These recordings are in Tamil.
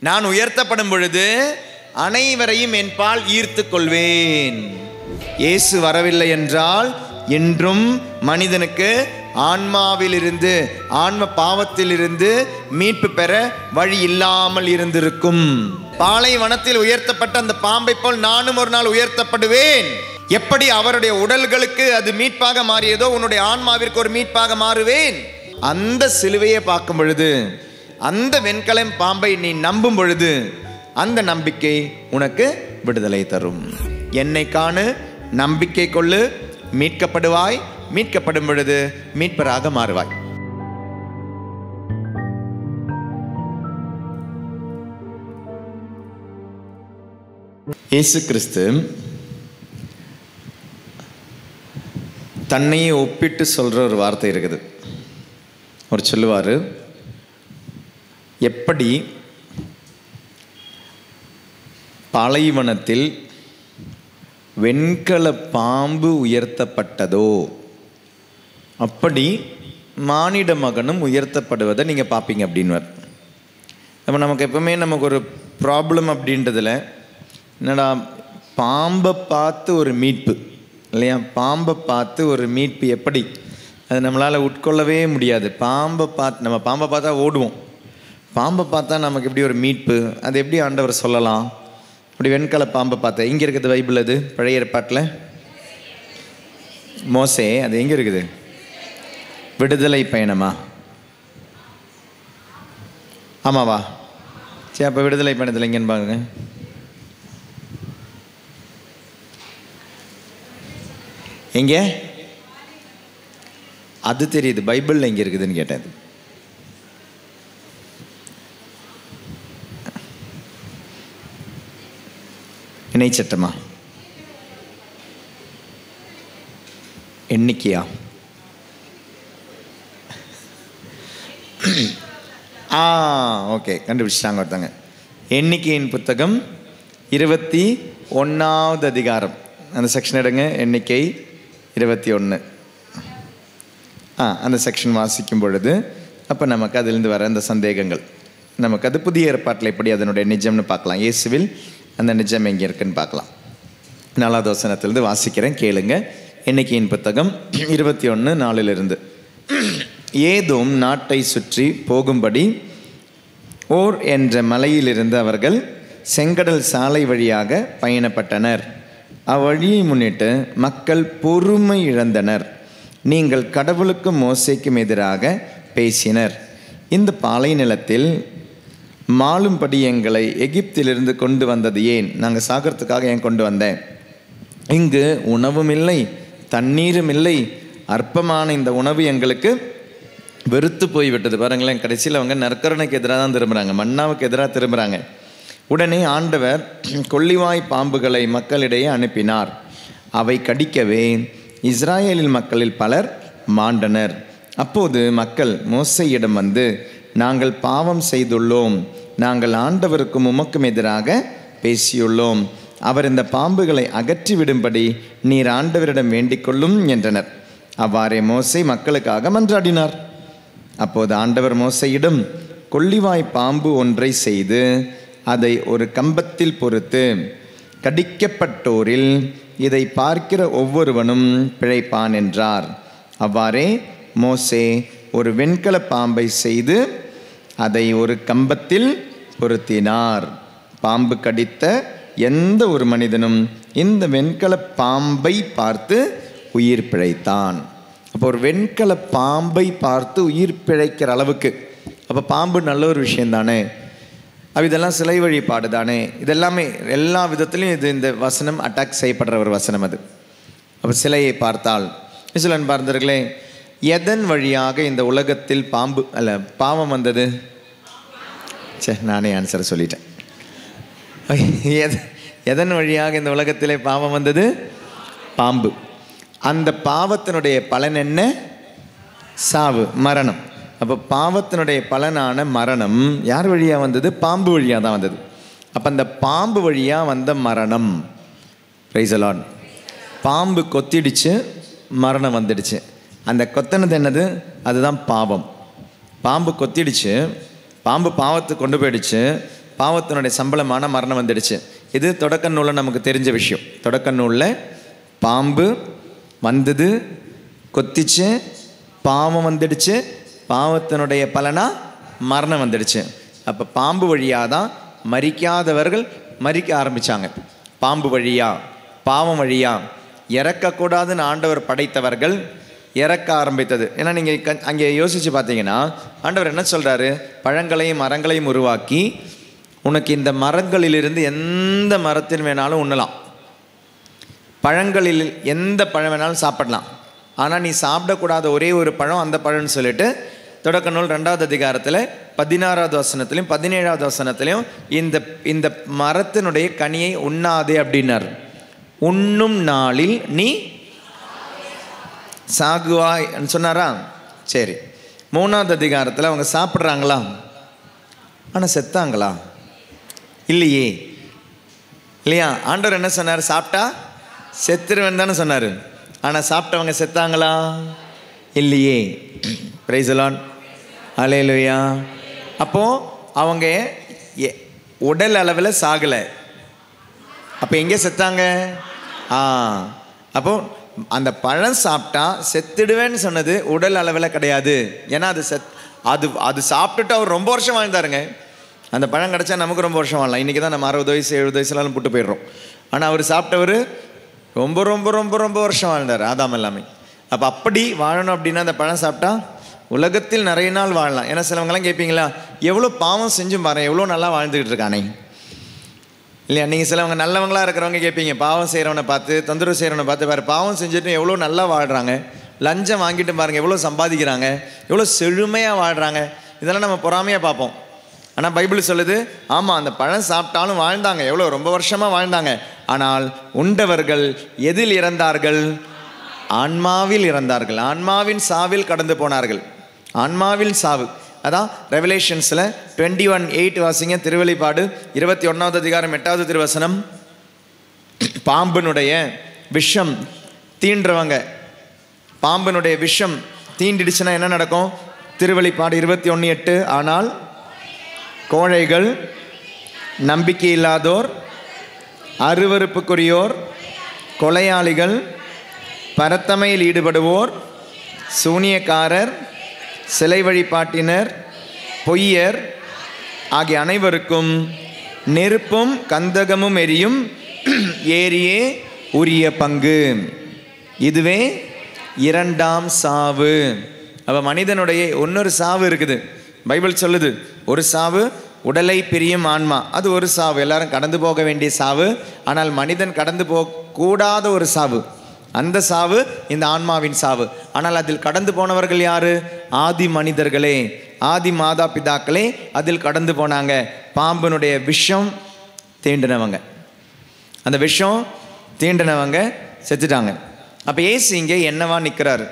நான் உயர்த்தப்படும் பொழுது அனைவரையும் என் பால் ஈர்த்து கொள்வேன். இயேசு வரவில்லை என்றால் என்றும் மனிதனுக்கு ஆன்மாவிலிருந்து, ஆன்ம பாவத்திலிருந்து மீட்பு பெற வழி இல்லாமல் இருந்திருக்கும். பாலைவனத்தில் உயர்த்தப்பட்ட அந்த பாம்பை போல் நானும் ஒரு நாள் உயர்த்தப்படுவேன். எப்படி அவருடைய உடல்களுக்கு அது மீட்பாக மாறியதோ உன்னுடைய ஆன்மாவிற்கு ஒரு மீட்பாக மாறுவேன். அந்த சிலுவையை பார்க்கும் பொழுது, அந்த வெண்கலம் பாம்பை நீ நம்பும் பொழுது, அந்த நம்பிக்கை உனக்கு விடுதலை தரும். என்னை காணு, நம்பிக்கை கொள்ளு, மீட்கப்படுவாய். மீட்கப்படும் பொழுது மீட்பராக மாறுவாய். இயேசு கிறிஸ்து தன்னையே ஒப்பிட்டு சொல்ற ஒரு வார்த்தை இருக்குது. அவர் சொல்லுவார், எப்படி பாலைவனத்தில் வெண்கல பாம்பு உயர்த்தப்பட்டதோ அப்படி மானிட மகனும் உயர்த்தப்படுவதை நீங்கள் பார்ப்பீங்க அப்படின்வார். அப்போ நமக்கு எப்பவுமே நமக்கு ஒரு ப்ராப்ளம் அப்படின்றதில், என்னடா பாம்பை பார்த்து ஒரு மீட்பு இல்லையா, பாம்பை பார்த்து ஒரு மீட்பு எப்படி, அது நம்மளால் உட்கொள்ளவே முடியாது. பாம்பை பார்த்து, நம்ம பாம்பை பார்த்தா ஓடுவோம், பாம்பை பார்த்தா நமக்கு எப்படி ஒரு மீட்பு, அது எப்படி ஆண்டவர் சொல்லலாம்? அப்படி வெண்கல பாம்பை பார்த்தா எங்கே இருக்குது பைபிள்? அது பழைய ஏற்பாட்டில் மோசே. அது எங்கே இருக்குது? விடுதலை பயணமா? ஆமாவா? சரி, அப்போ விடுதலை பயணத்தில் எங்கேன்னு பாருங்க. எங்கே? அது தெரியுது, பைபிளில் எங்கே இருக்குதுன்னு கேட்டேன். இணை சட்டமா? எண்ணிக்கையா? ஓகே, கண்டுபிடிச்சிட்டாங்க ஒருத்தங்க. எண்ணிக்கையின் புத்தகம் 21வது அதிகாரம், அந்த செக்ஷன் எடுங்க. எண்ணிக்கை 21. அந்த செக்ஷன் வாசிக்கும் பொழுது அப்போ நமக்கு அதிலிருந்து வர அந்த சந்தேகங்கள், நமக்கு அது புதிய ஏற்பாட்டில் எப்படி அதனுடைய நிஜம்னு பார்க்கலாம். இயேசுவில் அந்த நிஜம் எங்கே இருக்குன்னு பார்க்கலாம். 4வது வசனத்திலிருந்து வாசிக்கிறேன், கேளுங்க. எண்ணிக்கையின் புத்தகம் 21:4. ஏதோம் நாட்டை சுற்றி போகும்படி ஓர் என்ற மலையிலிருந்து அவர்கள் செங்கடல் சாலை வழியாக பயணப்பட்டனர். அவ்வழியை முன்னிட்டு மக்கள் பொறுமை இழந்தனர். நீங்கள் கடவுளுக்கும் மோசேக்கும் எதிராக பேசினர். இந்த பாலை நிலத்தில் மாளும்படி எங்களை எகிப்திலிருந்து கொண்டு வந்தது ஏன்? நாங்கள் சாகிறதுக்காக ஏன் கொண்டு வந்தேன்? இங்கு உணவும் இல்லை, தண்ணீரும் இல்லை. அற்பமான இந்த உணவு எங்களுக்கு வெறுத்து போய்விட்டது. பாருங்களேன், கடைசியில் அவங்க நற்கருணைக்கு எதிராக தான் திரும்புகிறாங்க, மன்னாவுக்கு எதிராக திரும்புகிறாங்க. உடனே ஆண்டவர் கொள்ளிவாய் பாம்புகளை மக்களிடையே அனுப்பினார். அவை கடிக்கவே இஸ்ராயேலின் மக்களில் பலர் மாண்டனர். அப்போது மக்கள் மோசேயிடம் வந்து, நாங்கள் பாவம் செய்துள்ளோம், நாங்கள் ஆண்டவருக்கும் உமக்கும் எதிராக பேசியுள்ளோம். அவர் இந்த பாம்புகளை அகற்றிவிடும்படி நீர் ஆண்டவரிடம் வேண்டிக் கொள்ளும் என்றனர். அவ்வாறே மோசே மக்களுக்காக மன்றாடினார். அப்போது ஆண்டவர் மோசேயிடம், கொள்ளிவாய் பாம்பு ஒன்றை செய்து அதை ஒரு கம்பத்தில் பொறுத்து கடிக்கப்பட்டோரில் இதை பார்க்கிற ஒவ்வொருவனும் பிழைப்பான் என்றார். அவ்வாறே மோசே ஒரு வெண்கல பாம்பை செய்து அதை ஒரு கம்பத்தில் பொருத்தினார். பாம்பு கடித்த எந்த ஒரு மனிதனும் இந்த வெண்கல பாம்பை பார்த்து உயிர் பிழைத்தான். அப்போ ஒரு வெண்கல பாம்பை பார்த்து உயிர் பிழைக்கிற அளவுக்கு, அப்போ பாம்பு நல்ல ஒரு விஷயம் தானே, அப்போ இதெல்லாம் சிலை வழிபாடு தானே, இதெல்லாமே எல்லா விதத்துலையும் இது இந்த வசனம் அட்டாக் செய்யப்படுற ஒரு வசனம். அது அப்போ சிலையை பார்த்தால் இஸ்லான் பார்த்தர்களே, எதன் வழியாக இந்த உலகத்தில் பாம்பு அல்ல பாவம் வந்தது? சரி, நானே ஆன்சரை சொல்லிட்டேன். எதன் வழியாக இந்த உலகத்திலே பாவம் வந்தது? பாம்பு. அந்த பாவத்தினுடைய பலன் என்ன? சாவு, மரணம். அப்போ பாவத்தினுடைய பலனான மரணம் யார் வழியாக வந்தது? பாம்பு வழியாக தான் வந்தது. அப்போ அந்த பாம்பு வழியாக வந்த மரணம், பிரைஸ் தி லார்ட், பாம்பு கொத்திடுச்சு, மரணம் வந்துடுச்சு. அந்த கொத்தினது என்னது? அதுதான் பாவம். பாம்பு கொத்திடுச்சு, பாம்பு பாவத்தை கொண்டு போயிடுச்சு, பாவத்தினுடைய சம்பளமான மரணம் வந்துடுச்சு. இது தொடக்க நூலில் நமக்கு தெரிஞ்ச விஷயம். தொடக்க நூலில் பாம்பு வந்தது, கொத்திச்சு, பாவம் வந்துடுச்சு, பாவத்தினுடைய பலனா மரணம் வந்துடுச்சு. அப்போ பாம்பு வழியாக தான் மரிக்காதவர்கள் மரிக்க ஆரம்பித்தாங்க. பாம்பு வழியா, பாவம் வழியா இறக்கக்கூடாதுன்னு ஆண்டவர் படைத்தவர்கள் இறக்க ஆரம்பித்தது. ஏன்னா நீங்கள் அங்கே யோசித்து பார்த்தீங்கன்னா ஆண்டவர் என்ன சொல்கிறாரு, பழங்களையும் மரங்களையும் உருவாக்கி உனக்கு இந்த மரங்களிலிருந்து எந்த மரத்தின் வேணாலும் உண்ணலாம், பழங்களில் எந்த பழம் வேணாலும் சாப்பிடலாம், ஆனால் நீ சாப்பிடக்கூடாத ஒரே ஒரு பழம் அந்த பழம்னு சொல்லிட்டு தொடக்க நூல் 2வது அதிகாரத்தில் 16வது வசனத்திலையும் 17வது வசனத்திலையும் இந்த மரத்தினுடைய கனியை உண்ணாதே அப்படின்னார். உண்ணும் நாளில் நீ சாகுவாய் சொன்னாரா? சரி, 3வது அதிகாரத்தில் அவங்க சாப்பிட்றாங்களா? ஆனால் செத்தாங்களா? இல்லையே. இல்லையா? ஆண்டவர் என்ன சொன்னார்? சாப்பிட்டா செத்துருவேன் தானே சொன்னார். ஆனால் சாப்பிட்டவங்க செத்தாங்களா? இல்லையே. பிரைஸ் தி லார்ட், ஹல்லேலூயா. அப்போது அவங்க உடல் அளவில் சாகலை, அப்போ எங்கே செத்தாங்க? அப்போ அந்த பழம் சாப்பிட்டா செத்துடுவேன்னு சொன்னது உடல் அளவில் கிடையாது. ஏன்னா அது சாப்பிட்டுட்டு அவர் ரொம்ப வருஷம் வாழ்ந்தாருங்க. அந்த பழம் கிடச்சா நமக்கு ரொம்ப வருஷம் வாழலாம். இன்றைக்கி தான் நம்ம 60 வயசு 70 வயசுலாம் புட்டு போயிடுறோம். ஆனால் அவர் சாப்பிட்டவர் ரொம்ப ரொம்ப ரொம்ப ரொம்ப வருஷம் வாழ்ந்தார், ஆதாம் எல்லாமே. அப்போ அப்படி வாழணும் அப்படின்னா அந்த பழம் சாப்பிட்டா உலகத்தில் நிறைய நாள் வாழலாம். ஏன்னா சிலவங்கெல்லாம் கேட்பீங்களா, எவ்வளோ பாவம் செஞ்சும் பாரு, எவ்வளோ நல்லா வாழ்ந்துக்கிட்டு இருக்கானே இல்லையா? நீங்கள் சிலவங்க நல்லவங்களாக இருக்கிறவங்க கேட்பீங்க, பாவம் செய்கிறவனை பார்த்து, தொந்தரவு செய்கிறவனை பார்த்து பாரு, பாவம் செஞ்சுட்டு எவ்வளோ நல்லா வாழ்கிறாங்க, லஞ்சம் வாங்கிட்டு பாருங்கள் எவ்வளோ சம்பாதிக்கிறாங்க, எவ்வளோ செழுமையாக வாழ்கிறாங்க. இதெல்லாம் நம்ம பொறாமையாக பார்ப்போம். ஆனால் பைபிள் சொல்லுது, ஆமாம் அந்த பழம் சாப்பிட்டாலும் வாழ்ந்தாங்க, எவ்வளோ ரொம்ப வருஷமாக வாழ்ந்தாங்க. ஆனால் உண்டவர்கள் எதில் இறந்தார்கள்? ஆன்மாவில் இறந்தார்கள். ஆன்மாவின் சாவில் கடந்து போனார்கள். ஆன்மாவில் சாவு. அதான் ரெவலேஷன்ஸில் 21:8 வாசிங்க. திருவெளிப்பாடு 21வது அதிகாரம் 8வது திருவசனம். பாம்பினுடைய விஷம் தீண்டுறவங்க, பாம்பினுடைய விஷம் தீண்டிடுச்சுன்னா என்ன நடக்கும்? திருவெளிப்பாடு 21:8. ஆனால் கோழைகள், நம்பிக்கை இல்லாதோர், அருவருப்புக்குரியோர், கொலையாளிகள், பரத்தமையில் ஈடுபடுவோர், சூனியக்காரர், சிலை வழிபாட்டினர், பொய்யர் ஆகிய அனைவருக்கும் நெருப்பும் கந்தகமும் எரியும் ஏரியே உரிய பங்கு. இதுவே 2ஆம் சாவு. அப்போ மனிதனுடைய இன்னொரு சாவு இருக்குது. பைபிள் சொல்லுது, ஒரு சாவு உடலை பிரியும் ஆன்மா, அது ஒரு சாவு, எல்லாரும் கடந்து போக வேண்டிய சாவு. ஆனால் மனிதன் கடந்து போகக்கூடாத ஒரு சாவு, அந்த சாவு இந்த ஆன்மாவின் சாவு. ஆனால் அதில் கடந்து போனவர்கள் யாரு? ஆதி மனிதர்களே, ஆதி மாதா பிதாக்களே அதில் கடந்து போனாங்க. பாம்பினுடைய விஷம் தீண்டினவங்க, அந்த விஷம் தீண்டினவங்க செத்துட்டாங்க. அப்போ ஏசு இங்கே என்னவா நிற்கிறாரு?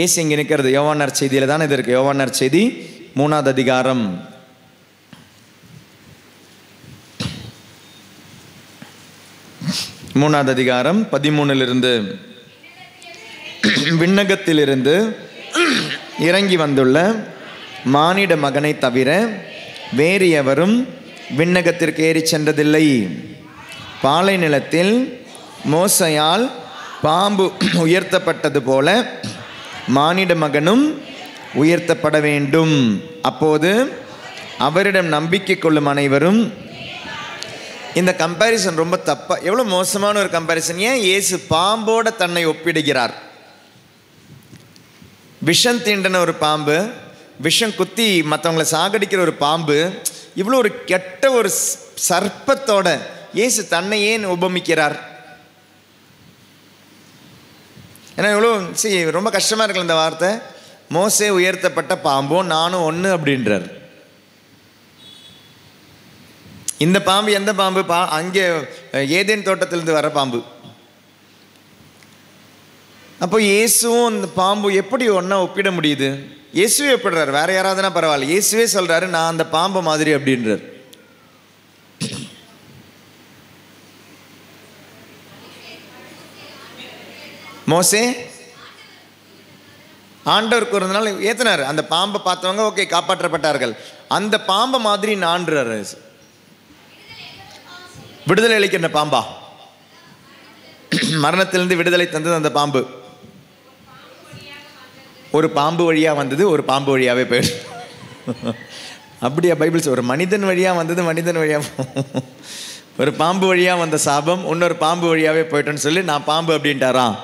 ஏசு இங்கே நிற்கிறது யோவான் செய்தியில் தானே இது இருக்குது. யோவான் செய்தி 3வது அதிகாரம் 3வது அதிகாரம் 13 விண்ணகத்திலிருந்து இறங்கி வந்துள்ள மானிட மகனை தவிர வேறு எவரும் விண்ணகத்திற்கு ஏறி சென்றதில்லை. பாலை நிலத்தில் மோசையால் பாம்பு உயர்த்தப்பட்டது போல மானிட மகனும் உயர்த்தப்பட வேண்டும். அப்போது அவரிடம் நம்பிக்கை கொள்ளும் அனைவரும். இந்த கம்பேரிசன் ரொம்ப தப்பா, எவ்வளோ மோசமான ஒரு கம்பேரிசன். ஏன் இயேசு பாம்போட தன்னை ஒப்பிடுகிறார்? விஷம் தீண்டின ஒரு பாம்பு, விஷம் குத்தி மற்றவங்களை சாகடிக்கிற ஒரு பாம்பு, இவ்வளோ ஒரு கெட்ட ஒரு சர்ப்பத்தோட இயேசு தன்னை ஏன் உபமிக்கிறார்? ஏன்னா இவ்வளோ ரொம்ப கஷ்டமாக இருக்குல்ல இந்த வார்த்தை. மோசே உயர்த்தப்பட்ட பாம்பும் நானும் ஒன்று அப்படின்றார். இந்த பாம்பு எந்த பாம்பு? அங்கே ஏதேன் தோட்டத்திலிருந்து வர பாம்பு. அப்போ இயேசுவும் இந்த பாம்பு எப்படி ஒன்றா ஒப்பிட முடியுது? இயேசுவே ஒப்பிடுறாரு, வேற யாராவதுனா பரவாயில்ல, இயேசுவே சொல்றாரு நான் அந்த பாம்பு மாதிரி அப்படின்றார். மோசே ஆண்டவர் கூறதுனால ஏத்தினார். அந்த பாம்பை பார்த்தவங்க ஓகே காப்பாற்றப்பட்டார்கள். அந்த பாம்பை மாதிரி நான்றாரு. விடுதலை அளிக்கின்ற பாம்பா? மரணத்திலிருந்து விடுதலை தந்தது அந்த பாம்பு. ஒரு பாம்பு வழியாக வந்தது, ஒரு பாம்பு வழியாகவே போயிடும். அப்படியா பைபிள்? ஒரு மனிதன் வழியாக வந்தது, மனிதன் வழியாக ஒரு பாம்பு வழியாக வந்த சாபம் இன்னொரு பாம்பு வழியாகவே போயிட்டோன்னு சொல்லி நான் பாம்பு அப்படின்ட்டாராம்.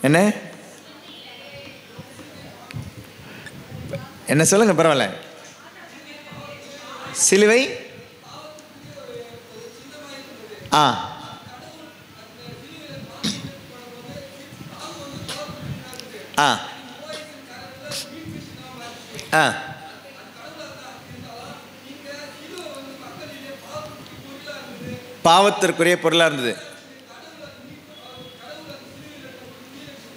என்ன என்ன சொல்லுங்க, பரவாயில்ல. சிலுவை ஆ ஆ ஆ பாவத்திற்குரிய பொருளாக இருந்தது.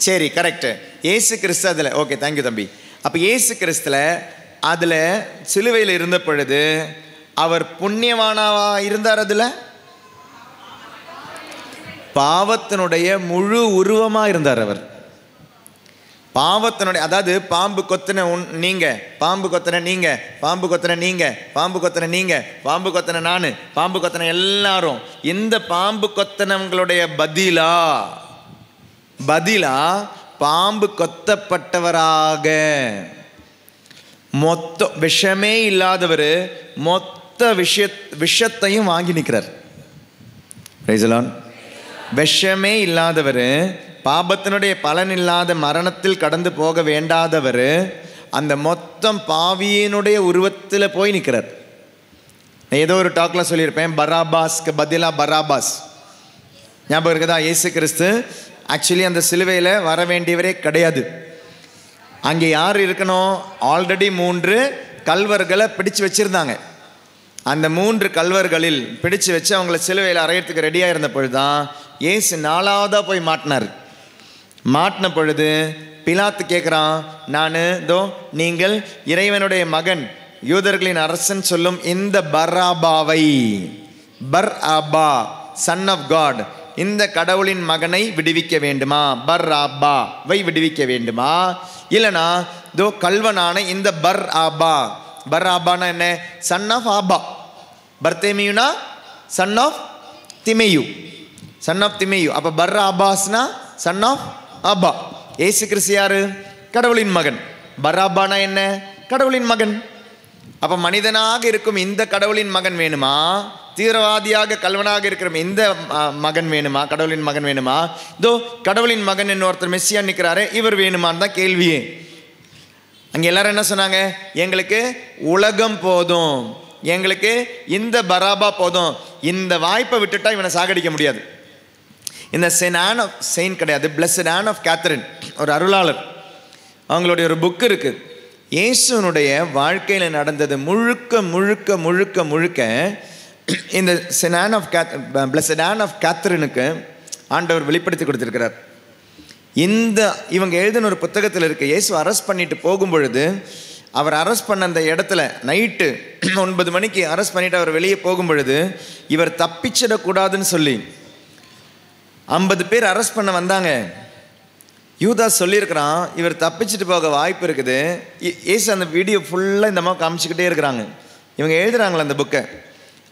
சரி, கரெக்டு. ஏசு கிறிஸ்து அதில், ஓகே, தேங்க்யூ தம்பி. அப்போ ஏசு கிறிஸ்துல அதில் சிலுவையில் இருந்த பொழுது அவர் புண்ணியவானாவா இருந்தார்? அதில் பாவத்தினுடைய முழு உருவமாக இருந்தார் அவர். பாவத்தினுடைய, அதாவது பாம்பு கொத்தின நீங்க, பாம்பு கொத்தின நீங்க, பாம்பு கொத்தின நீங்க, பாம்பு கொத்தின நீங்க, பாம்பு கொத்தின நான், பாம்பு கொத்தின எல்லாரும், இந்த பாம்பு கொத்தனவங்களுடைய பதிலா பாம்பு கொத்தப்பட்டவராக மொத்த விஷமே இல்லாதவர் மொத்த விஷத்தையும் வாங்கி நிற்கிறார். விஷமே இல்லாதவர், பாபத்தினுடைய பலன் இல்லாத மரணத்தில் கடந்து போக வேண்டாதவர், அந்த மொத்தம் பாவியினுடைய உருவத்தில் போய் நிற்கிறார். ஏதோ ஒரு டாக்ல சொல்லியிருப்பேன், பராபாஸ்க்கு பதிலாக பராபாஸ். ஞாபகம் இருக்குதா? இயேசு கிறிஸ்து ஆக்சுவலி அந்த சிலுவையில் வர வேண்டியவரே கிடையாது. அங்கே யார் இருக்கணும்? ஆல்ரெடி 3 கல்வர்களை பிடிச்சு வச்சிருந்தாங்க. அந்த 3 கல்வர்களில் பிடிச்சு வச்சு அவங்கள சிலுவையில் அறையறதுக்கு ரெடியாக இருந்த பொழுது தான் இயேசு 4ஆவதாக போய் மாட்டின பொழுது பிலாத்து கேட்குறான், நான் நீங்கள் இறைவனுடைய மகன், யூதர்களின் அரசன் சொல்லும் இந்த பராபாவை, சன் ஆஃப் காட், இந்த கடவுளின் மகனை விடுவிக்க வேண்டுமா? பராபாவை விடுவிக்க வேண்டுமா? இல்லைனா கல்வனான இந்த பராபானா என்ன? Son of Abba. பர்தேமியுனா son of Timaeus, son of Timaeus. அப்போ பராபாஸ்னா son of Abba. Yesu Kristhu யாரு? கடவுளின் மகன். பராபானா என்ன? கடவுளின் மகன். அப்போ மனிதனாக இருக்கும் இந்த கடவுளின் மகன் வேணுமா? தீவிரவாதியாக கல்வனாக இருக்கிற இந்த மகன் வேணுமா? கடவுளின் மகன் வேணுமா? கடவுளின் மகன் என்ன ஒருத்தர் மெஸ்ஸியா நிற்கிறாரு, இவர் வேணுமான்னு தான் கேள்வியே. அங்கே எல்லாரும் என்ன சொன்னாங்க? எங்களுக்கு உலகம் போதும், எங்களுக்கு இந்த பராபா போதும், இந்த வாய்ப்பை விட்டுட்டா இவனை சாகடிக்க முடியாது. இந்த செயின்ட் கிடையாது, பிளஸட் ஆன் ஆஃப் கேத்தரின், ஒரு அருளாளர், அவங்களுடைய ஒரு புக்கு இருக்கு. இயேசுனுடைய வாழ்க்கையில் நடந்தது முழுக்க முழுக்க முழுக்க முழுக்க இந்த பிளஸட் ஆன் ஆஃப் கேத்தரினுக்கு ஆண்டவர் வெளிப்படுத்தி கொடுத்திருக்கிறார். இவங்க எழுதின ஒரு புத்தகத்தில் இருக்கு. இயேசு அரெஸ்ட் பண்ணிட்டு போகும் பொழுது, அவர் அரெஸ்ட் பண்ண அந்த இடத்துல நைட்டு 9 மணிக்கு அரெஸ்ட் பண்ணிட்டு அவர் வெளியே போகும் பொழுது, இவர் தப்பிச்சிடக்கூடாதுன்னு சொல்லி 50 பேர் அரெஸ்ட் பண்ண வந்தாங்க. யூதாஸ் சொல்லியிருக்கிறான், இவர் தப்பிச்சுட்டு போக வாய்ப்பு இருக்குது. ஏசு அந்த வீடியோ ஃபுல்லாக இந்த மாதிரி காமிச்சிக்கிட்டே இருக்கிறாங்க. இவங்க எழுதுகிறாங்களே அந்த புக்கை.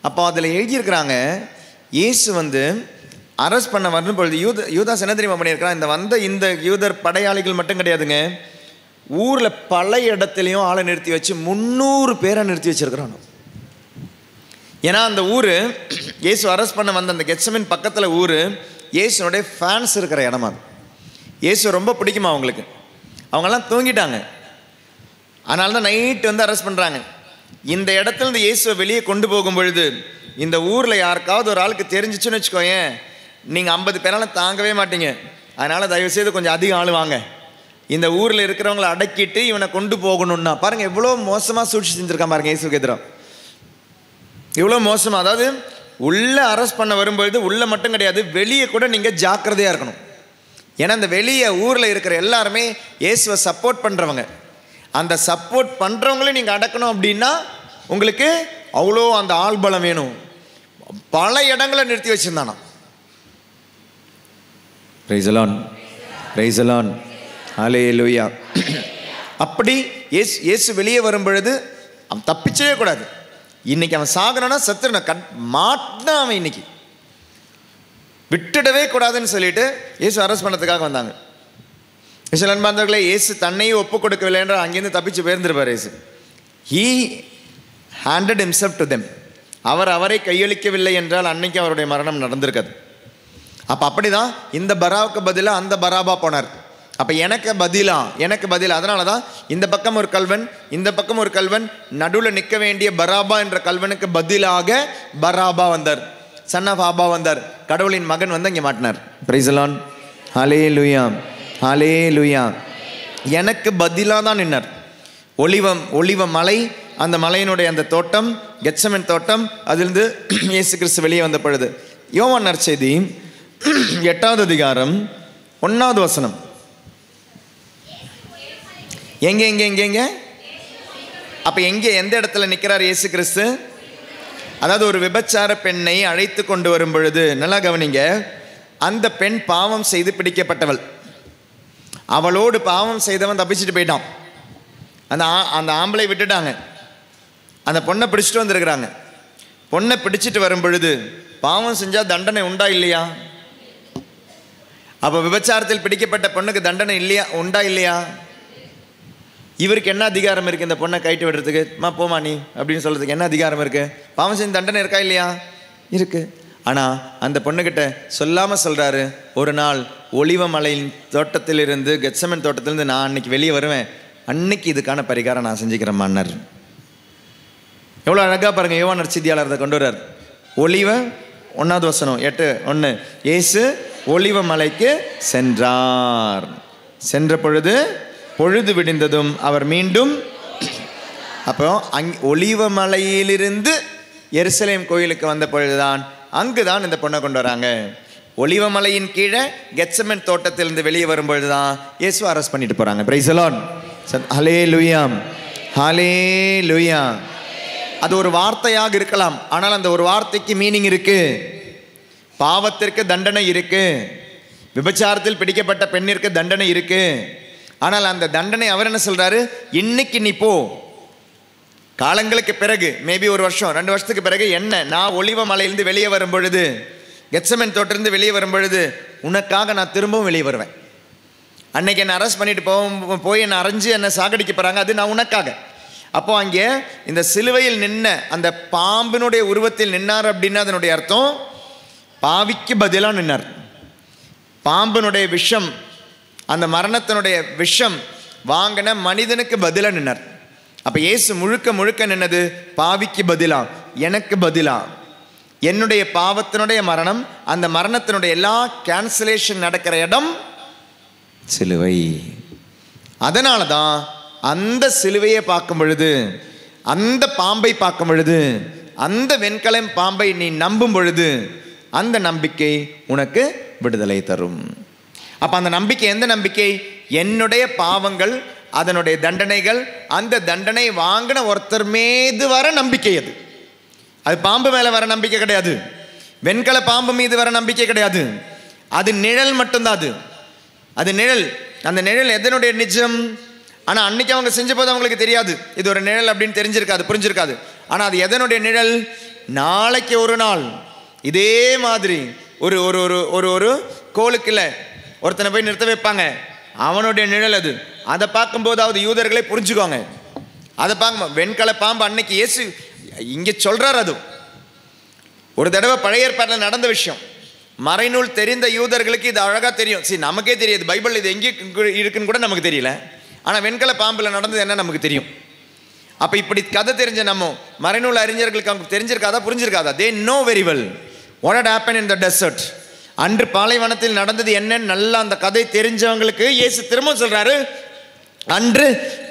அப்போ அதில் எழுதியிருக்கிறாங்க, இயேசு அரெஸ்ட் பண்ண வரும் பொழுது யூதாஸ் என்ன தெரியுமா பண்ணியிருக்கிறான்? இந்த யூதர் படையாளிகள் மட்டும் கிடையாதுங்க, ஊரில் பல இடத்துலையும் ஆளை நிறுத்தி வச்சு 300 பேரை நிறுத்தி வச்சிருக்கிறான். ஏன்னா அந்த ஊர், இயேசு அரெஸ்ட் பண்ண வந்த அந்த கெத்செமனே பக்கத்தில் ஊர், இயேசுனுடைய ஃபேன்ஸ் இருக்கிற இடமா. இயேசு ரொம்ப பிடிக்குமா அவங்களுக்கு. அவங்கெல்லாம் தூங்கிட்டாங்க. அதனால தான் நைட்டு அரெஸ்ட் பண்ணுறாங்க. இந்த இடத்துல இயேசுவை வெளியே கொண்டு போகும் பொழுது, இந்த ஊரில் யாருக்காவது ஒரு ஆளுக்கு தெரிஞ்சிச்சுன்னு வச்சுக்கோயேன், நீங்கள் 50 பேரால் தாங்கவே மாட்டீங்க. அதனால் தயவுசெய்து கொஞ்சம் அதிகம் ஆள் வாங்க, இந்த ஊரில் இருக்கிறவங்களை அடக்கிட்டு இவனை கொண்டு போகணும்னா. பாருங்கள் எவ்வளோ மோசமாக சூழ்ச்சி செஞ்சுருக்கான் பாருங்கள் இயேசுக்கு எதிராக. இவ்வளோ மோசமாக, அதாவது உள்ளே அரெஸ்ட் பண்ண வரும்பொழுது உள்ளே மட்டும் கிடையாது, வெளியே கூட நீங்கள் ஜாக்கிரதையாக இருக்கணும். ஏன்னா இந்த வெளியே ஊரில் இருக்கிற எல்லாருமே இயேசுவை சப்போர்ட் பண்ணுறவங்க. அந்த சப்போர்ட் பண்ணுறவங்களே நீங்கள் அடக்கணும் அப்படின்னா உங்களுக்கு அவ்வளோ அந்த ஆள் பலம் வேணும். பல இடங்களை நிறுத்தி வச்சுருந்தானா. Praise the lord, praise the lord, hallelujah. அப்படி இயேசு வெளியே வரும் பொழுது அவன் தப்பிச்சவே கூடாது. இன்னைக்கு அவன் சாகணும்னா செத்துடணும், மாட்டினான் அவன். இன்னைக்கு விட்டுடவே கூடாதுன்னு சொல்லிட்டு இயேசு அரெஸ்ட் பண்ணதுக்காக வந்தாங்க. சில அன்பார்ந்தவர்களே, இயேசு தன்னையும் ஒப்பு கொடுக்கவில்லை என்றால் அங்கேருந்து தப்பிச்சு போயிருந்திருப்பார் இயேசு. He handed himself to them. அவரை கையளிக்கவில்லை என்றால் அன்னைக்கு அவருடைய மரணம் நடந்திருக்காது. அப்போ அப்படிதான் இந்த பராவுக்கு பதிலாக அந்த பராபா போனார். அப்போ எனக்கு பதிலா அதனால தான் இந்த பக்கம் ஒரு கல்வன், இந்த பக்கம் ஒரு கல்வன், நடுவில் நிற்க வேண்டிய பராபா என்ற கல்வனுக்கு பதிலாக பராபா வந்தார். சன் ஆஃப் ஆபா வந்தார். கடவுளின் மகன் வந்து இங்கே மாட்டினார். Price the lord. ஹல்லேலூயா, ஹல்லேலூயா. எனக்கு பதிலாக தான் நின்னார். ஒலிவ மலை, அந்த மலையினுடைய அந்த தோட்டம், கெத்செமனே தோட்டம், அதிலிருந்து இயேசு கிறிஸ்து வெளியே வந்த பொழுது யோவான் நற்செய்தி 8வது அதிகாரம் 1வது வசனம். எங்க அப்ப எந்த இடத்துல நிற்கிறார் இயேசு கிறிஸ்து? அதாவது ஒரு விபச்சார பெண்ணை அழைத்து கொண்டு வரும் பொழுது, நல்லா கவனிங்க, அந்த பெண் பாவம் செய்து பிடிக்கப்பட்டவள். அவளோடு பாவம் செய்தவன் தப்பிச்சுட்டு போயிட்டான். அந்த ஆம்பளை விட்டுட்டாங்க. அந்த பொண்ணை பிடிச்சிட்டு வந்திருக்கிறாங்க. பொண்ணை பிடிச்சிட்டு வரும் பொழுது பாவம் செஞ்சால் தண்டனை உண்டா இல்லையா? அப்போ விபச்சாரத்தில் பிடிக்கப்பட்ட பொண்ணுக்கு தண்டனை இல்லையா, உண்டா இல்லையா? இவருக்கு என்ன அதிகாரம் இருக்குது இந்த பொண்ணை கைட்டு விடுறதுக்கு? போமா நீ அப்படின்னு சொல்கிறதுக்கு என்ன அதிகாரம் இருக்குது? பாவம் செஞ்சு தண்டனை இருக்கா இல்லையா? இருக்குது. ஆனால் அந்த பொண்ணுக்கிட்ட சொல்லாமல் சொல்கிறாரு, ஒரு நாள் ஒலிவ மலையின் தோட்டத்திலிருந்து, கெத்செமனே தோட்டத்திலிருந்து நான் அன்னைக்கு வெளியே வருவேன், அன்னைக்கு இதுக்கான பரிகாரம் நான் செஞ்சுக்கிறேன் மன்னர். எவ்வளோ அழகாக பாருங்கள், யோவான் நற்செய்தியாளர் அதை கொண்டு வர்றார். ஒலிவ 1வது வசனம் 8:1. இயேசு ஒலிவ மலைக்கு சென்றார். சென்ற பொழுது பொழுது விடிந்ததும் அவர் மீண்டும், அப்போ ஒலிவ மலையிலிருந்து எருசலேம் கோயிலுக்கு வந்த பொழுதுதான், அங்குதான் இந்த பொண்ணை கொண்டு வராங்க. ஒலிவ மலையின் கீழே கெத்செமனே தோட்டத்திலிருந்து வெளியே வரும்பொழுதுதான் இயேசு அரெஸ்ட் பண்ணிட்டு போறாங்க. Praise the lord. Hallelujah, hallelujah. அது ஒரு வார்த்தையாக இருக்கலாம், ஆனால் அந்த ஒரு வார்த்தைக்கு மீனிங் இருக்கு. பாவத்திற்கு தண்டனை இருக்கு, விபச்சாரத்தில் பிடிக்கப்பட்ட பெண்ணிற்கு தண்டனை இருக்கு. ஆனால் அந்த தண்டனை அவர் என்ன சொல்றாரு? இன்னைக்கு நீ போ, காலங்களுக்கு பிறகு, மேபி 1 வருஷம் 2 வருஷத்துக்கு பிறகு, என்ன நான் ஒலிவ மலையிலிருந்து வெளியே வரும் பொழுது, கெத்செமனே தோட்டத்திலிருந்து வெளியே வரும் பொழுது உனக்காக நான் திரும்பவும் வெளியே வருவேன். அன்னைக்கு என்னை அரெஸ்ட் பண்ணிட்டு போய் என்னை அரைஞ்சு என்னை சாகடிக்க போறாங்க, அது நான் உனக்காக. அப்போ அங்கே இந்த சிலுவையில் நின்ன அந்த பாம்பினுடைய உருவத்தில் நின்னார் அப்படின்னா அதனுடைய அர்த்தம் பாவிக்கு பதிலாக நின்னார். பாம்பினுடைய விஷம், அந்த மரணத்தினுடைய விஷம் வாங்கின மனிதனுக்கு பதிலாக நின்னார். அப்போ இயேசு முழுக்க நின்னது பாவிக்கு பதிலா, எனக்கு பதிலா. என்னுடைய பாவத்தினுடைய மரணம், அந்த மரணத்தினுடைய எல்லா கேன்சலேஷன் நடக்கிற இடம் சிலுவை. அதனால தான் அந்த சிலுவையை பார்க்கும் பொழுது, அந்த பாம்பை பார்க்கும் பொழுது, அந்த வெண்கலம் பாம்பை நீ நம்பும் பொழுது, அந்த நம்பிக்கை உனக்கு விடுதலை தரும். அப்போ அந்த நம்பிக்கை எந்த நம்பிக்கை? என்னுடைய பாவங்கள், அதனுடைய தண்டனைகள், அந்த தண்டனை வாங்கின ஒருத்தர் மீது வர நம்பிக்கை. அது பாம்பு மேலே வர நம்பிக்கை கிடையாது, வெண்கல பாம்பு மீது வர நம்பிக்கை கிடையாது. அது நிழல் மட்டும்தான். அது நிழல். அந்த நிழல் எதனுடைய நிஜம்? ஆனால் அன்னைக்கு அவங்க செஞ்ச போது அவங்களுக்கு தெரியாது இது ஒரு நிழல் அப்படின்னு தெரிஞ்சிருக்காது, புரிஞ்சிருக்காது. ஆனால் அது எதனுடைய நிழல்? நாளைக்கு ஒரு நாள் இதே மாதிரி ஒரு ஒரு ஒரு ஒரு கோலுக்குள்ள ஒருத்தனை போய் நிறுத்த வைப்பாங்க, அவனுடைய நிழல் அது. அதை பார்க்கும்போதாவது யூதர்களே புரிஞ்சுக்கோங்க. அதை பார்க்க வெண்கல பாம்பு அன்னைக்கு இயேசு இங்கே சொல்றார். அது ஒரு தடவை பழைய ஏற்பாட்டில் நடந்த விஷயம். மறைநூல் தெரிந்த யூதர்களுக்கு இது அழகாக தெரியும். சரி, நமக்கே தெரியாது, பைபிள் இது எங்கே இருக்குன்னு கூட நமக்கு தெரியல. ஆனால் வெண்கல பாம்பில் நடந்தது என்ன நமக்கு தெரியும். அப்போ இப்படி கதை தெரிஞ்ச நம்ம மறைநூல் அறிஞர்களுக்கு அவங்க தெரிஞ்சிருக்காதா, புரிஞ்சிருக்காதா? They know very well what had happen in the desert. அன்று பாலைவனத்தில் நடந்தது என்னன்னு நல்லா அந்த கதை தெரிஞ்சவங்களுக்கு இயேசு திரும்ப சொல்றாரு, அன்று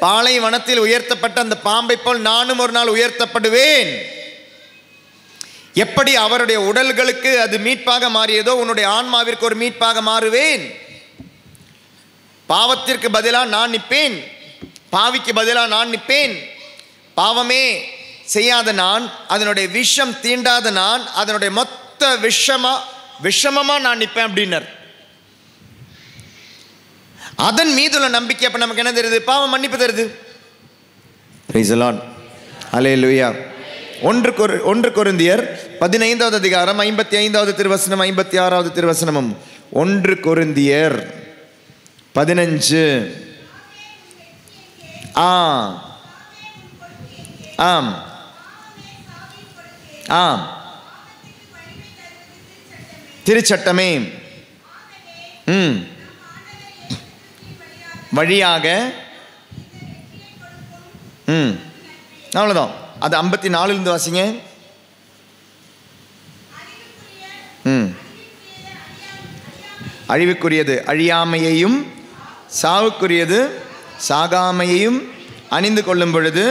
பாலைவனத்தில் உயர்த்தப்பட்ட அந்த பாம்பை போல் நானும் ஒரு நாள் உயர்த்தப்படுவேன். எப்படி அவருடைய உடல்களுக்கு அது மீட்பாக மாறியதோ, உன்னுடைய ஆன்மாவிற்கு ஒரு மீட்பாக மாறுவேன். பாவத்திற்கு பதிலாக நான் நிற்பேன், பாவிக்கு பதிலாக நான் நிற்பேன். பாவமே செய்யாத நான், அதனுடைய விஷம் தீண்டாத நான், அதனுடைய மொத்த விஷமமா நான் நிற்பேன் அப்படின்னார். அதன் மீதுள்ள நம்பிக்கை அப்ப நமக்கு என்ன தெரியுது? பாவம் மன்னிப்பு தருது. Price the lord. ஹல்லேலூயா, ஒன்று கொரிந்தியர் 15வது அதிகாரம் 55வது திருவசனம் 56வது திருவசனமும். 1 கொரிந்தியர் 15. ஆம் ஆம் ஆம், திருச்சட்டமே வழியாக. அவ்வளோதான். அது 54 வாசிங்க. அழிவுக்குரியது அழியாமையையும் சாவுக்குரியது சாகாமையையும் அணிந்து கொள்ளும் பொழுது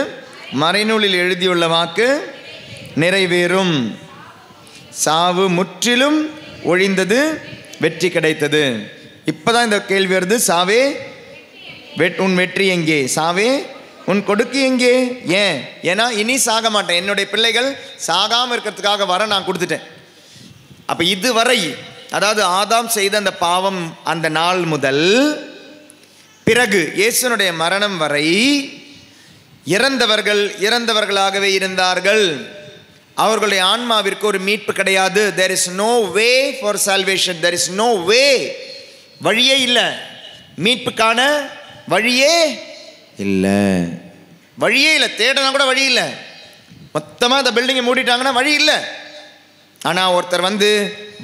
மறைநூலில் எழுதியுள்ள வாக்கு நிறைவேறும். சாவு முற்றிலும் ஒழிந்தது, வெற்றி கிடைத்தது. இப்பதான் இந்த கேள்வி வருது, சாவே உன் வெற்றி எங்கே? சாவே உன் கொடுக்கு எங்கே? ஏன்? ஏன்னா இனி சாக மாட்டேன், என்னுடைய பிள்ளைகள் சாகாமல் இருக்கிறதுக்காக வர நான் கொடுத்துட்டேன். அப்போ இதுவரை, அதாவது ஆதாம் செய்த அந்த பாவம் அந்த நாள் முதல் பிறகு இயேசுனுடைய மரணம் வரை இறந்தவர்களாகவே இருந்தார்கள். அவர்களுடைய ஆன்மாவிற்கு ஒரு மீட்பு கிடையாது. there is no way for salvation, there is no way, வழியே இல்லை, மீட்புக்கான வழியே இல்லை, வழியே இல்லை. தேடனா கூட வழி இல்லை. மொத்தமாக அந்த பில்டிங்கை மூடிட்டாங்கன்னா வழி இல்லை. ஆனால் ஒருத்தர் வந்து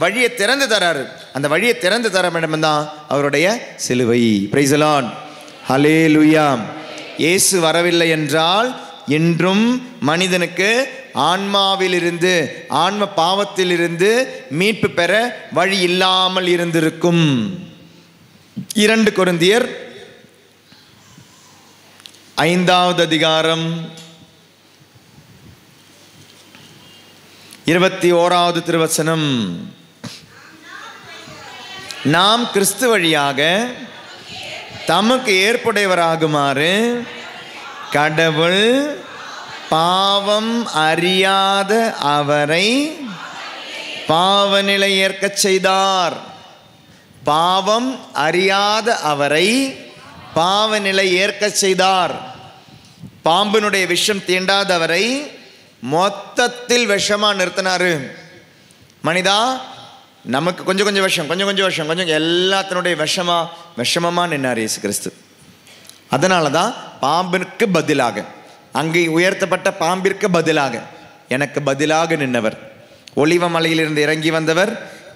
வழியை திறந்து தராரு. அந்த வழியை திறந்து தர வேண்டும் தான் அவருடைய சிலுவை. பிரைஸ் தி லார்ட், ஹல்லேலூயா. இயேசு வரவில்லை என்றால் இன்றும் மனிதனுக்கு ஆன்மாவிலிருந்து, ஆன்ம பாவத்திலிருந்து மீட்பு பெற வழி இல்லாமல் இருந்திருக்கும். 2 கொரிந்தியர் 5வது அதிகாரம் 21வது திருவசனம். நாம் கிறிஸ்து வழியாக தமக்கு ஏற்புடையவராகுமாறு கடவுள் பாவம் அறியாத அவரை பாவநிலை ஏற்க செய்தார். பாவம் அறியாத அவரை பாவநிலை ஏற்க செய்தார். பாம்பினுடைய விஷம் தீண்டாதவரை மொத்தத்தில் விஷமா நிறுத்தினாரு. மனிதா, நமக்கு கொஞ்சம் கொஞ்சம் விஷம், கொஞ்சம் கொஞ்சம் விஷம், கொஞ்சம் எல்லாத்தினுடைய விஷமமா நின்னார் இயேசு கிறிஸ்து. அதனால தான் பாம்பிற்கு பதிலாக, அங்கே உயர்த்தப்பட்ட பாம்பிற்கு பதிலாக எனக்கு பதிலாக நின்றவர், ஒலிவ மலையிலிருந்து இறங்கி வந்தவர்,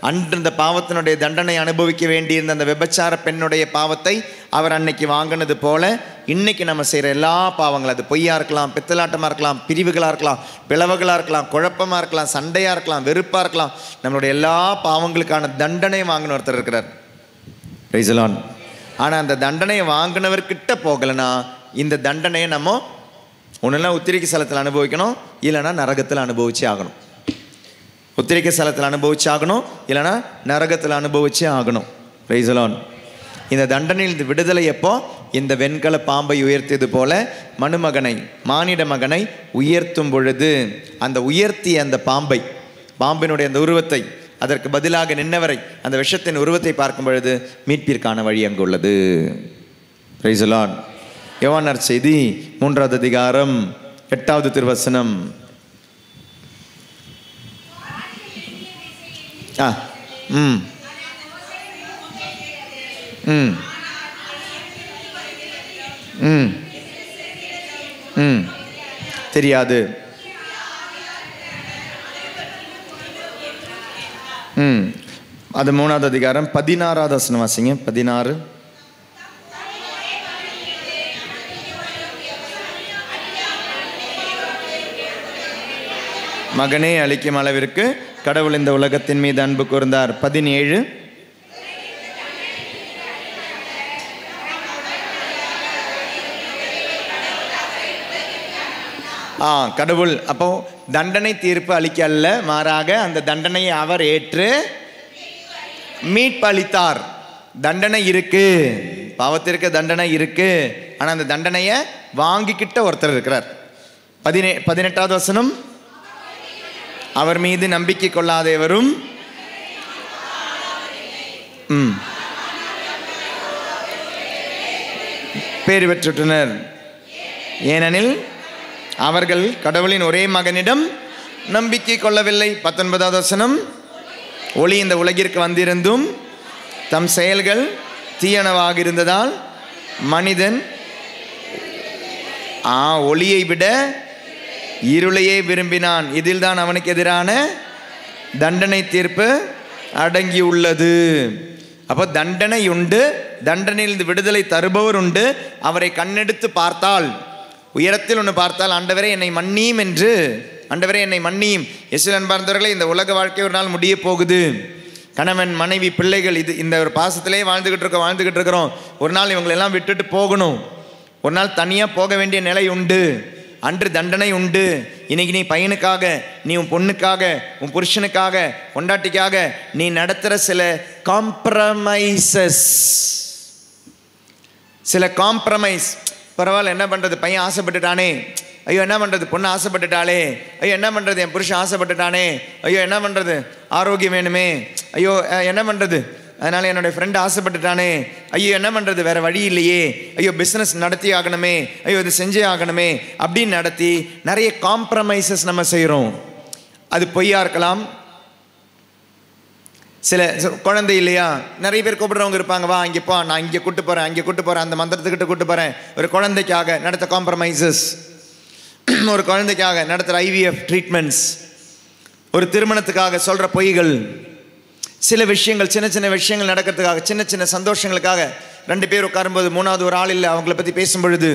அன்று இந்த பாவத்தினுடைய தண்டனை அனுபவிக்க வேண்டியிருந்த அந்த விபச்சார பெண்ணுடைய பாவத்தை அவர் அன்னைக்கு வாங்கினது போல இன்னைக்கு நம்ம செய்கிற எல்லா பாவங்கள், அது பொய்யா இருக்கலாம், பித்தலாட்டமாக இருக்கலாம், பிரிவுகளாக இருக்கலாம், பிளவுகளாக இருக்கலாம், குழப்பமாக இருக்கலாம், சண்டையாக இருக்கலாம், வெறுப்பாக இருக்கலாம், நம்மளுடைய எல்லா பாவங்களுக்கான தண்டனை வாங்கின ஒருத்தர் இருக்கிறார். Price the Lord. ஆனால் அந்த தண்டனையை வாங்கினவர்கிட்ட போகலைன்னா இந்த தண்டனையை நம்ம ஒன்றுனா உத்திரிக்கை ஸ்தலத்தில் அனுபவிக்கணும், இல்லைன்னா நரகத்தில் அனுபவிச்சே ஆகணும். உத்திரிக்கை ஸ்தலத்தில் அனுபவிச்சு ஆகணும், இல்லைன்னா நரகத்தில் அனுபவிச்சே ஆகணும். Price the Lord. இந்த தண்டனையில் விடுதலை எப்போ? இந்த வெண்கல பாம்பை உயர்த்தியது போல மனுமகனை, மானிட மகனை உயர்த்தும் பொழுது, அந்த உயர்த்திய அந்த பாம்பை, பாம்பினுடைய அந்த உருவத்தை, அதற்கு பதிலாக நின்றவரை, அந்த விஷத்தின் உருவத்தை பார்க்கும் பொழுது மீட்பிற்கான வழி அங்கு உள்ளது. Price the Lord. யோவான் நற்செய்தி 3வது அதிகாரம் 8வது திருவசனம். தெரியாது. அது 3வது அதிகாரம் 16வது வசனம் வாசிங்க. 16. மகனே அளிக்கும் அளவிற்கு கடவுள் இந்த உலகத்தின் மீது அன்பு கூர்ந்தார். 17. கடவுள் அப்போ தண்டனை தீர்ப்பு அளிக்க அல்ல, மாறாக அந்த தண்டனையை அவர் ஏற்று மீட்பு அளித்தார். தண்டனை இருக்கு, பாவத்திற்கு தண்டனை இருக்கு, ஆனால் அந்த தண்டனையை வாங்கிக்கிட்ட ஒருத்தர் இருக்கிறார். 18வது வசனம். அவர் மீது நம்பிக்கை கொள்ளாதவரும் பேறு பெற்றுள்ளனர், ஏனெனில் அவர்கள் கடவுளின் ஒரே மகனிடம் நம்பிக்கை கொள்ளவில்லை. 19வது வசனம், ஒளி இந்த உலகிற்கு வந்திருந்தும் தம் செயல்கள் தீயனவாக இருந்ததால் மனிதன் ஒளியை விட இருளையே விரும்பினான். இதில் தான் அவனுக்கு எதிரான தண்டனை தீர்ப்பு அடங்கியுள்ளது. அப்போ தண்டனை உண்டு, தண்டனையிலிருந்து விடுதலை தருபவர் உண்டு. அவரை கண்ணெடுத்து பார்த்தால், உயரத்தில் ஒன்று பார்த்தால், ஆண்டவரே என்னை மன்னியும் என்று, ஆண்டவரே என்னை மன்னியும். இயேசுவில் அன்பார்ந்தவர்களே, இந்த உலக வாழ்க்கை ஒரு நாள் முடிய போகுது. கணவன் மனைவி பிள்ளைகள் இந்த ஒரு பாசத்திலே வாழ்ந்துக்கிட்டு இருக்கிறோம். ஒரு நாள் இவங்களெல்லாம் விட்டுட்டு போகணும். ஒரு நாள் தனியாக போக வேண்டிய நிலை உண்டு. அன்று தண்டனை உண்டு. இன்னைக்கு நீ பையனுக்காக, நீ உன் பொண்ணுக்காக, உன் புருஷனுக்காக, பொண்டாட்டிக்காக நீ நடத்துகிற சில காம்ப்ரமைசஸ், பரவாயில்ல, என்ன பண்ணுறது, பையன் ஆசைப்பட்டுட்டானே, ஐயோ என்ன பண்ணுறது, பொண்ணு ஆசைப்பட்டுட்டாளே, ஐயோ என்ன பண்ணுறது, என் புருஷன் ஆசைப்பட்டுட்டானே, ஐயோ என்ன பண்ணுறது, ஆரோக்கியம் வேணுமே, ஐயோ என்ன பண்ணுறது, அதனால் என்னுடைய ஃப்ரெண்டு ஆசைப்பட்டுட்டானே, ஐயோ என்ன பண்ணுறது, வேறு வழி இல்லையே, ஐயோ பிஸ்னஸ் நடத்தி ஆகணுமே, ஐயோ இது செஞ்சே ஆகணுமே அப்படின்னு நடத்தி நிறைய காம்ப்ரமைசஸ் நம்ம செய்கிறோம். அது பொய்யா இருக்கலாம். சில குழந்தை இல்லையா, நிறைய பேர் கூப்பிடுறவங்க இருப்பாங்க, வா இங்கே போ, நான் இங்கே கூட்டு போகிறேன், அந்த மந்திரத்துக்கிட்ட கூட்டு போகிறேன். ஒரு குழந்தைக்காக நடத்த காம்ப்ரமைசஸ், ஒரு குழந்தைக்காக நடத்துகிற IVF ட்ரீட்மெண்ட்ஸ், ஒரு திருமணத்துக்காக சொல்கிற பொய்கள், சில விஷயங்கள், சின்ன சின்ன விஷயங்கள் நடக்கிறதுக்காக, சின்ன சின்ன சந்தோஷங்களுக்காக 2 பேர் உட்காரும்போது 3வது ஒரு ஆள் இல்லை, அவங்கள பற்றி பேசும்பொழுது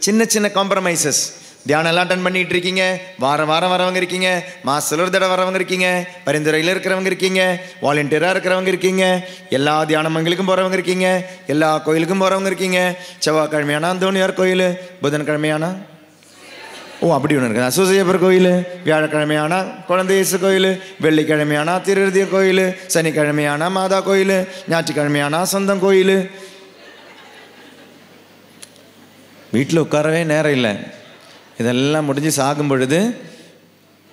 சின்ன சின்ன காம்ப்ரமைசஸ். தியானம் எல்லாம் அட்டன் பண்ணிகிட்டு இருக்கீங்க, வாரம் வரவங்க இருக்கீங்க, மாதத்தில் ஒரு தடவை வரவங்க இருக்கீங்க, பரிந்துரையில் இருக்கிறவங்க இருக்கீங்க, வாலண்டியராக இருக்கிறவங்க இருக்கீங்க, எல்லா தியானமங்களுக்கும் போகிறவங்க இருக்கீங்க, எல்லா கோயிலுக்கும் போகிறவங்க இருக்கீங்க. செவ்வாய்க்கிழமையானா அந்தோனியார் கோயில், புதன்கிழமையானா அப்படி ஒன்று இருக்குது அசோசியப்பர் கோயில், வியாழக்கிழமையானா குழந்தை இயேசு கோயில், வெள்ளிக்கிழமையானா திருஹிருதய கோயில், சனிக்கிழமையானா மாதா கோயில், ஞாயிற்றுக்கிழமையானா சொந்தம் கோயில். வீட்டில் உட்காரவே நேரம் இல்லை. இதெல்லாம் முடிஞ்சு சாகும் பொழுது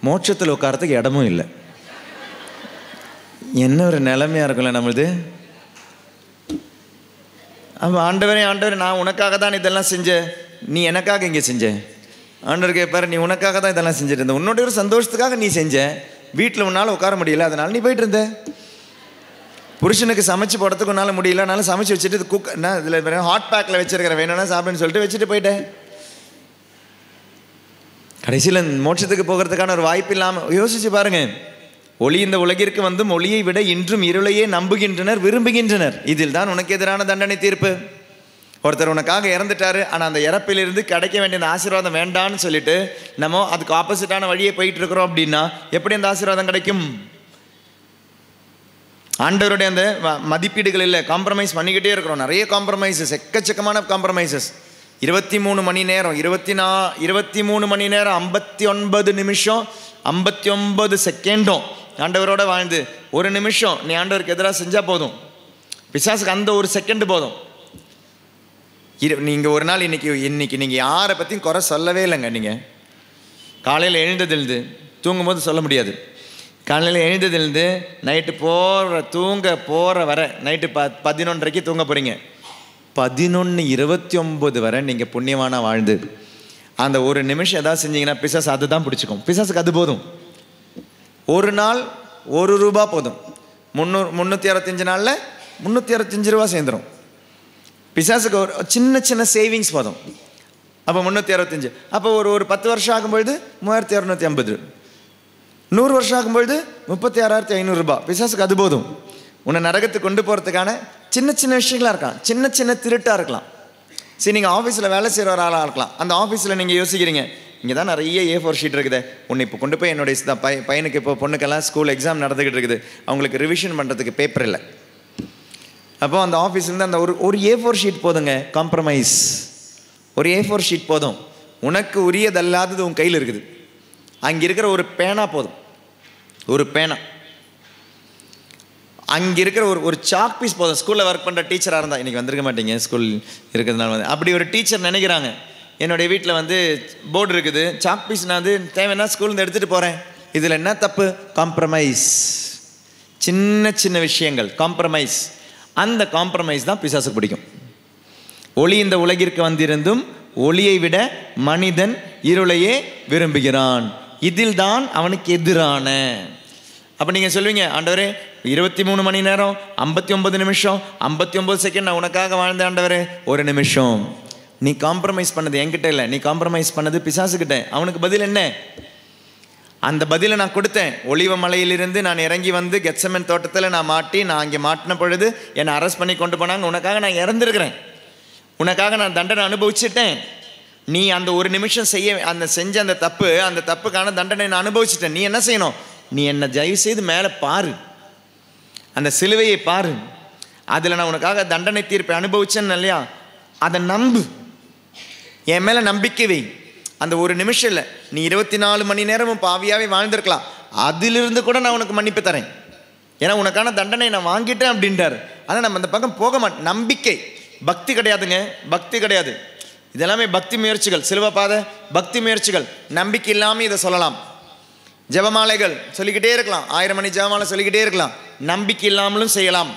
மோட்சத்தில் உட்காரத்துக்கு இடமும் இல்லை. என்ன ஒரு நிலைமையாக இருக்கும்ல நம்மளுது. அப்போ ஆண்டவரே நான் உனக்காக தான் இதெல்லாம் செஞ்சேன், நீ எனக்காக இங்கே செஞ்ச. ஆண்டவர் கேட்பாரு, நீ உனக்காக தான் இதெல்லாம் செஞ்சுட்டு இருந்த, உன்னோட ஒரு சந்தோஷத்துக்காக நீ செஞ்ச, வீட்டில் உன்னால் உட்கார முடியல, அதனால் நீ போயிட்டு இருந்த. புருஷனுக்கு சமைச்சு போடுறதுக்கு உன்னால் முடியல, அதனால சமைச்சு வச்சுட்டு இதில் ஹாட் பேக்கில் வச்சுருக்கிறேன், வேணும்னா சாப்பிடுன்னு சொல்லிட்டு வச்சுட்டு போயிட்டேன். கடைசியில் மோட்சத்துக்கு போகிறதுக்கான ஒரு வாய்ப்பு இல்லாமல் யோசிச்சு பாருங்க. ஒளி இந்த உலகிற்கு வந்தும் ஒளியை விட இன்றும் இருளையே நம்புகின்றனர், விரும்புகின்றனர். இதில் தான் உனக்கு எதிரான தண்டனை தீர்ப்பு. ஒருத்தர் உனக்காக இறந்துட்டாரு, ஆனால் அந்த இறப்பிலிருந்து கிடைக்க வேண்டிய அந்த ஆசீர்வாதம் வேண்டான்னு சொல்லிட்டு நம்ம அதுக்கு ஆப்போசிட்டான வழியை போயிட்டு இருக்கிறோம் அப்படின்னா எப்படி அந்த ஆசீர்வாதம் கிடைக்கும்? ஆண்டவருடைய அந்த மதிப்பீடுகள் இல்லை, காம்ப்ரமைஸ் பண்ணிக்கிட்டே இருக்கிறோம். நிறைய காம்ப்ரமைசஸ், எக்கச்சக்கமான காம்ப்ரமைசஸ். 23 மணி நேரம் 23 மணி நேரம் 59 நிமிஷம் 59 செகண்டும் ஆண்டவரோட வாழ்ந்து, ஒரு நிமிஷம் நீ ஆண்டவருக்கு எதிராக செஞ்சால் போதும், பிசாசுக்கு அந்த ஒரு செகண்டு போதும். நீங்கள் ஒரு நாள் இன்னைக்கு நீங்கள் யாரை பற்றியும் குறை சொல்லவே இல்லைங்க. நீங்கள் காலையில் எழுந்ததிலிருந்து தூங்கும்போது சொல்ல முடியாது. காலையில் எழுந்ததிலிருந்து நைட்டு தூங்க போகிற வர நைட்டு 11:30 தூங்க போகிறீங்க. 11:29 வரை நீங்கள் புண்ணியமான வாழ்ந்து அந்த ஒரு நிமிஷம் ஏதாவது செஞ்சீங்கன்னா பிசாசு அது தான் பிடிச்சிக்கும். பிசாசுக்கு அது போதும். ஒரு நாள் ₹1 போதும். 365 நாளில் 365 ரூபா சேர்ந்துடும். பிசாசுக்கு ஒரு சின்ன சின்ன சேவிங்ஸ் போதும். அப்போ 365, அப்போ ஒரு 10 வருஷம் ஆகும்பொழுது 3250, 100 வருஷம் ஆகும்பொழுது 36,500 பிசாசுக்கு அது போதும். உன்னை நரகத்துக்கு கொண்டு போகிறதுக்கான சின்ன சின்ன விஷயங்களாக இருக்கலாம், சின்ன சின்ன திருட்டாக இருக்கலாம். சரி, நீங்கள் ஆஃபீஸில் வேலை செய்கிற ஒரு ஆளாக இருக்கலாம். அந்த ஆஃபீஸில் நீங்கள் யோசிக்கிறீங்க, இங்கே தான் நிறைய A4 ஷீட் இருக்குது, உன்னை இப்போ கொண்டு போய் என்னுடைய பையனுக்கு இப்போ பொண்ணுக்கெல்லாம் ஸ்கூல் எக்ஸாம் நடந்துக்கிட்டு இருக்குது, அவங்களுக்கு ரிவிஷன் பண்ணுறதுக்கு பேப்பர் இல்லை. அப்போ அந்த ஆஃபீஸ்லேருந்து அந்த ஒரு A4 ஷீட் போதுங்க. காம்ப்ரமைஸ், ஒரு A4 ஷீட் போதும். உனக்கு உரியதல்லாதது உன் கையில் இருக்குது. அங்கே இருக்கிற ஒரு பேனா போதும், ஒரு பேனா. அங்கே இருக்கிற ஒரு சாக் பீஸ் போதும். ஸ்கூலில் ஒர்க் பண்ணுற டீச்சராக இருந்தால், இன்றைக்கி வந்திருக்க மாட்டீங்க ஸ்கூல் இருக்கிறதுனால அப்படி ஒரு டீச்சர் நினைக்கிறாங்க, என்னுடைய வீட்டில் போர்டு இருக்குது, சாக் பீஸ் நான் தேவைன்னா ஸ்கூல்லேருந்து எடுத்துகிட்டு போகிறேன், இதில் என்ன தப்பு? காம்ப்ரமைஸ். சின்ன சின்ன விஷயங்கள் காம்ப்ரமைஸ். அந்த காம்ப்ரமைஸ் தான் பிசாசுக்கு பிடிக்கும். ஒளி இந்த உலகிற்கு வந்திருந்தும் ஒளியை விட மனிதன் இருளையே விரும்புகிறான், இதில் தான் அவனுக்கு எதிரான. அப்போ நீங்கள் சொல்லுவீங்க, ஆண்டவரே 23 மணி நேரம் 59 நிமிஷம் 59 செகண்ட் நான் உனக்காக வாழ்ந்த ஆண்டவரே, ஒரு நிமிஷம். நீ காம்ப்ரமைஸ் பண்ணது என்கிட்ட இல்லை, நீ காம்ப்ரமைஸ் பண்ணது பிசாசுக்கிட்ட. அவனுக்கு பதில் என்ன? அந்த பதிலை நான் கொடுத்தேன். ஒலிவ மலையிலிருந்து நான் இறங்கி வந்து கெத்செமன் தோட்டத்தில் நான் அங்கே மாட்டின பொழுது என்னை அரெஸ்ட் பண்ணி கொண்டு போனாங்க. உனக்காக நான் இறந்துருக்கிறேன், உனக்காக நான் தண்டனை அனுபவிச்சுட்டேன். நீ அந்த ஒரு நிமிஷம் செஞ்ச அந்த தப்புக்கான தண்டனை நான் அனுபவிச்சுட்டேன். நீ என்ன செய்யணும்? நீ என்னை தயவு செய்து மேலே பாரு, அந்த சிலுவையை பாரு, அதில் நான் உனக்காக தண்டனை தீர்ப்பை அனுபவிச்சேன்னு இல்லையா, அதை நம்பு, என் மேலே நம்பிக்கை வை. அந்த ஒரு நிமிஷம் இல்லை, நீ 24 மணி நேரமும் பாவியாவே வாழ்ந்திருக்கலாம், அதிலிருந்து கூட நான் உனக்கு மன்னிப்பு தரேன், ஏன்னா உனக்கான தண்டனை நான் வாங்கிட்டேன் அப்படின்றார். ஆனால் நம்ம அந்த பக்கம் போக மாட்டோம். நம்பிக்கை, பக்தி கிடையாதுங்க, பக்தி கிடையாது. இதெல்லாமே பக்தி முயற்சிகள், சிலுவை பாதை பக்தி முயற்சிகள். நம்பிக்கை இல்லாமல் இதை சொல்லலாம். ஜெபமாலைகள் சொல்லிக்கிட்டே இருக்கலாம், 1000 மணி ஜெபமாலை சொல்லிக்கிட்டே இருக்கலாம். நம்பிக்கை இல்லாமலும் செய்யலாம்,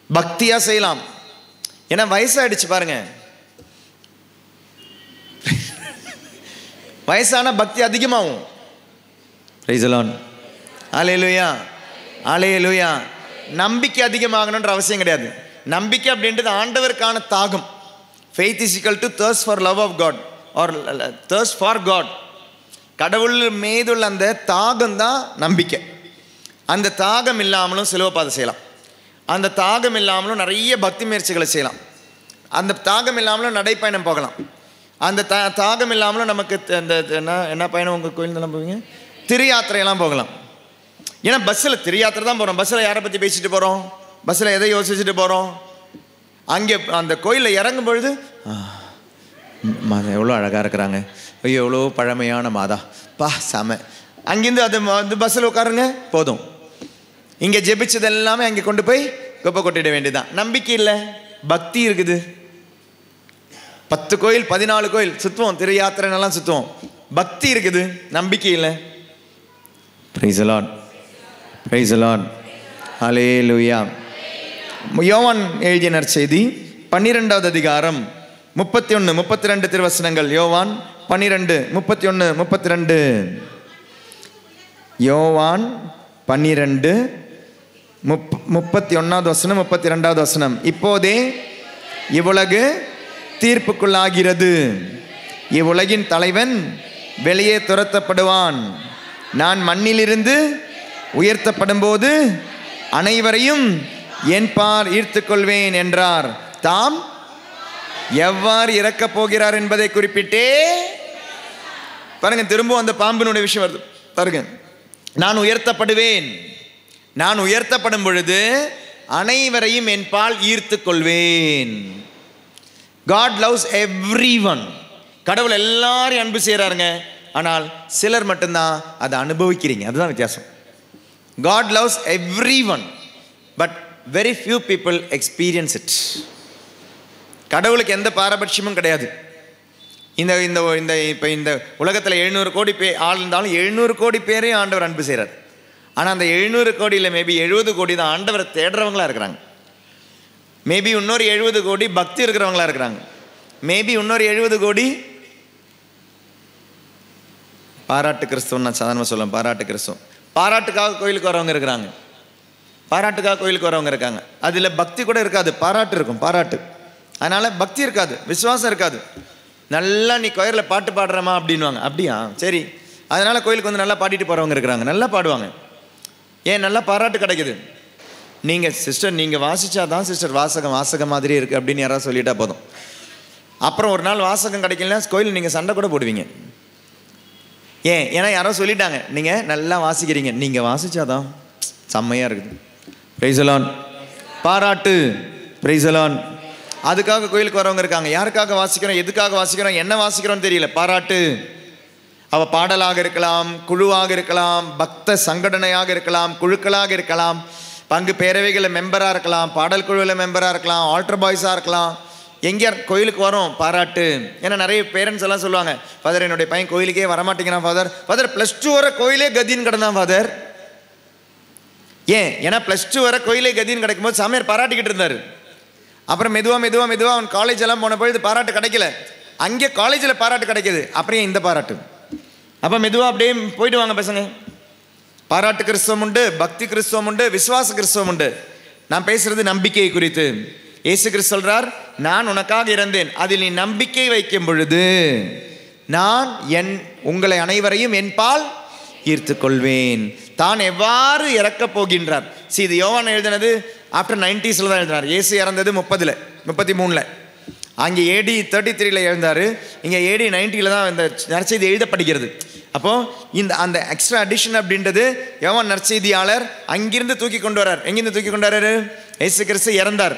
பக்தியாக செய்யலாம். ஏன்னா வயசாயிடுச்சு பாருங்க, வயசான பக்தி அதிகமாகும். பிரைஸ் தி லார்ட், ஹல்லேலூயா, ஹல்லேலூயா. நம்பிக்கை அதிகமாகணுன்ற அவசியம் கிடையாது. நம்பிக்கை அப்படின்றது ஆண்டவருக்கான தாகம். Faith is equal to thirst for love of God or thirst for God. கடவுள் மீதுள்ள அந்த தாகம் தான் நம்பிக்கை. அந்த தாகம் இல்லாமலும் சிலுவை பாதை செய்யலாம், அந்த தாகம் இல்லாமலும் நிறைய பக்தி முயற்சிகளை செய்யலாம், அந்த தாகம் இல்லாமலும் நடைப்பயணம் போகலாம், அந்த தாகம் இல்லாமலும் நமக்கு அந்த என்ன பயணம் உங்கள் கோயிலெலாம் போவீங்க, திரு யாத்திரையெல்லாம் போகலாம். ஏன்னா பஸ்ஸில் திரு யாத்திரை தான் போகிறோம். பஸ்ஸில் யாரை பற்றி பேசிட்டு போகிறோம்? பஸ்ஸில் எதை யோசிச்சுட்டு போகிறோம்? அங்கே அந்த கோயிலில் இறங்கும் பொழுது மாதா எவ்வளோ அழகாக இருக்கிறாங்க, ஐயோ எவ்வளோ பழமையான மாதா பா செம. அங்கேருந்து அது பஸ்ஸில் உட்காருங்க போதும். இங்கே ஜெபிச்சது எல்லாமே அங்கே கொண்டு போய் குப்பை கொட்டிட வேண்டியதுதான். நம்பிக்கை இல்லை, பக்தி இருக்குது. 10 கோயில் 14 கோயில் சுற்றுவோம், திரு யாத்திரைனெல்லாம் சுற்றுவோம், பக்தி இருக்குது, நம்பிக்கை இல்லை. Praise the lord, praise the lord, hallelujah. Yovan எழுதிய நற்செய்தி 12வது அதிகாரம் 31 32 திருவசனங்கள். யோவான் 12 31 32. யோவான் 12 31வது வசனம் 32வது வசனம். இப்போதே இவ்வுலகு தீர்ப்புக்குள்ளாகிறது, இவ்வுலகின் தலைவன் வெளியே துரத்தப்படுவான், நான் மண்ணிலிருந்து உயர்த்தப்படும் போது அனைவரையும் என்பார் ஈர்த்து கொள்வேன் என்றார். தாம் எவ்வாறு இறக்கப் போகிறார் என்பதை குறிப்பிட்டே பாருங்க, திரும்பவும் அந்த பாம்பினுடைய விஷயம் வருது பாருங்க. நான் உயர்த்தப்படுவேன், நான் உயர்த்தப்படும் பொழுது அனைவரையும் என்பால் ஈர்த்து கொள்வேன். God loves everyone. கடவுள் எல்லாரையும் அன்பு செய்கிறாருங்க, ஆனால் சிலர் மட்டும்தான் அதை அனுபவிக்கிறீங்க, அதுதான் வித்தியாசம். God loves everyone, but very few people experience it. கடவுளுக்கு எந்த பாரபட்சமும் கிடையாது. இந்த இந்த இந்த இப்போ இந்த உலகத்தில் 700 கோடி ஆள் இருந்தாலும் 700 கோடி பேரையும் ஆண்டவர் அன்பு செய்கிறார். ஆனால் அந்த 700 கோடியில் மேபி 70 கோடி தான் ஆண்டவரை தேடுறவங்களா இருக்கிறாங்க. மேபி இன்னொரு 70 கோடி பக்தி இருக்கிறவங்களா இருக்கிறாங்க. மேபி இன்னொரு 70 கோடி பாராட்டு கிறிஸ்துவம். நான் சாதாரணமாக சொல்லுவேன், பாராட்டு கிறிஸ்துவம். பாராட்டுக்காக கோயிலுக்கு வரவங்க இருக்கிறாங்க, பாராட்டுக்காக கோயிலுக்கு வரவங்க இருக்காங்க. அதில் பக்தி கூட இருக்காது, பாராட்டு இருக்கும், பாராட்டு. அதனால் பக்தி இருக்காது, விசுவாசம் இருக்காது. நல்லா நீ கோயிலில் பாட்டு பாடுறமா அப்படின்வாங்க. அப்படியா, சரி. அதனால் கோயிலுக்கு வந்து நல்லா பாடிட்டு போகிறவங்க இருக்கிறாங்க, நல்லா பாடுவாங்க. ஏன்? நல்லா பாராட்டு கிடைக்குது. நீங்கள் சிஸ்டர் நீங்கள் வாசிச்சாதான் சிஸ்டர் வாசகம் மாதிரி இருக்குது அப்படின்னு யாராவது சொல்லிட்டா போதும். அப்புறம் ஒரு நாள் வாசகம் கிடைக்கலன்னா கோயில் நீங்கள் சண்டை கூட போடுவீங்க. ஏன்? ஏன்னா யாரோ சொல்லிட்டாங்க நீங்கள் நல்லா வாசிக்கிறீங்க, நீங்கள் வாசிச்சாதான் செம்மையாக இருக்குது. பிரைஸ் தி லார்ட், பாராட்டு. Price the Lord. அதுக்காக கோயிலுக்கு வரவங்க இருக்காங்க. யாருக்காக வாசிக்கிறோம், எதுக்காக வாசிக்கிறோம், என்ன வாசிக்கிறோம் தெரியல, பாராட்டு. அவள் பாடலாக இருக்கலாம், குழுவாக இருக்கலாம், பக்த சங்கடனையாக இருக்கலாம், குழுக்களாக இருக்கலாம், பங்கு பேரவைகளில் மெம்பராக இருக்கலாம், பாடல் குழுவில் மெம்பராக இருக்கலாம், ஆல்டர் பாய்ஸாக இருக்கலாம். எங்கே கோயிலுக்கு வரோம், பாராட்டு. ஏன்னா நிறைய பேரண்ட்ஸ் எல்லாம் சொல்லுவாங்க, ஃபாதர் என்னுடைய பையன் கோயிலுக்கே வரமாட்டேங்கிறான் ஃபாதர். ஃபாதர் +2 வர கோயிலே கதின்னு கிடந்தான் ஃபாதர். ஏன்? ஏன்னா +2 வர கோயிலே கதின்னு கிடைக்கும் போது சாமியார் பாராட்டிக்கிட்டு இருந்தார். அப்புறம் மெதுவாக அவன் காலேஜ் எல்லாம் போன பொழுது பாராட்டு கிடைக்கல. அங்கே காலேஜில் பாராட்டு கிடைக்கிது, அப்புறம் இந்த பாராட்டு. அப்போ மெதுவாக அப்படியே போயிட்டு வாங்க பசங்க. பாராட்டு கிறிஸ்தவம் உண்டு, பக்தி கிறிஸ்தவம் உண்டு, விசுவாச கிறிஸ்தவம் உண்டு. நான் பேசுறது நம்பிக்கை குறித்து. இயேசு கிறிஸ்து சொல்றார், நான் உனக்காக இறந்தேன், அதில் நீ நம்பிக்கை வைக்கும் பொழுது நான் உங்களை அனைவரையும் என் பால் ஈர்த்து கொள்வேன். தான் எவ்வாறு இறக்கப் போகின்றார். இது யோவான் எழுதினது ஆஃப்டர் 90s தான் எழுதினார். இயேசு இறந்தது 33. அங்கே AD 33 எழுந்தார், இங்கே AD 90 தான் இந்த நற்செய்தி எழுதப்படுகிறது. அப்போது அந்த எக்ஸ்ட்ரா அடிஷன் அப்படின்றது யோவான் நற்செய்தியாளர் அங்கிருந்து தூக்கி கொண்டு வர்றார். எங்கிருந்து தூக்கி கொண்டு வர்றாரு? இயேசு கிறிஸ்து இறந்தார்,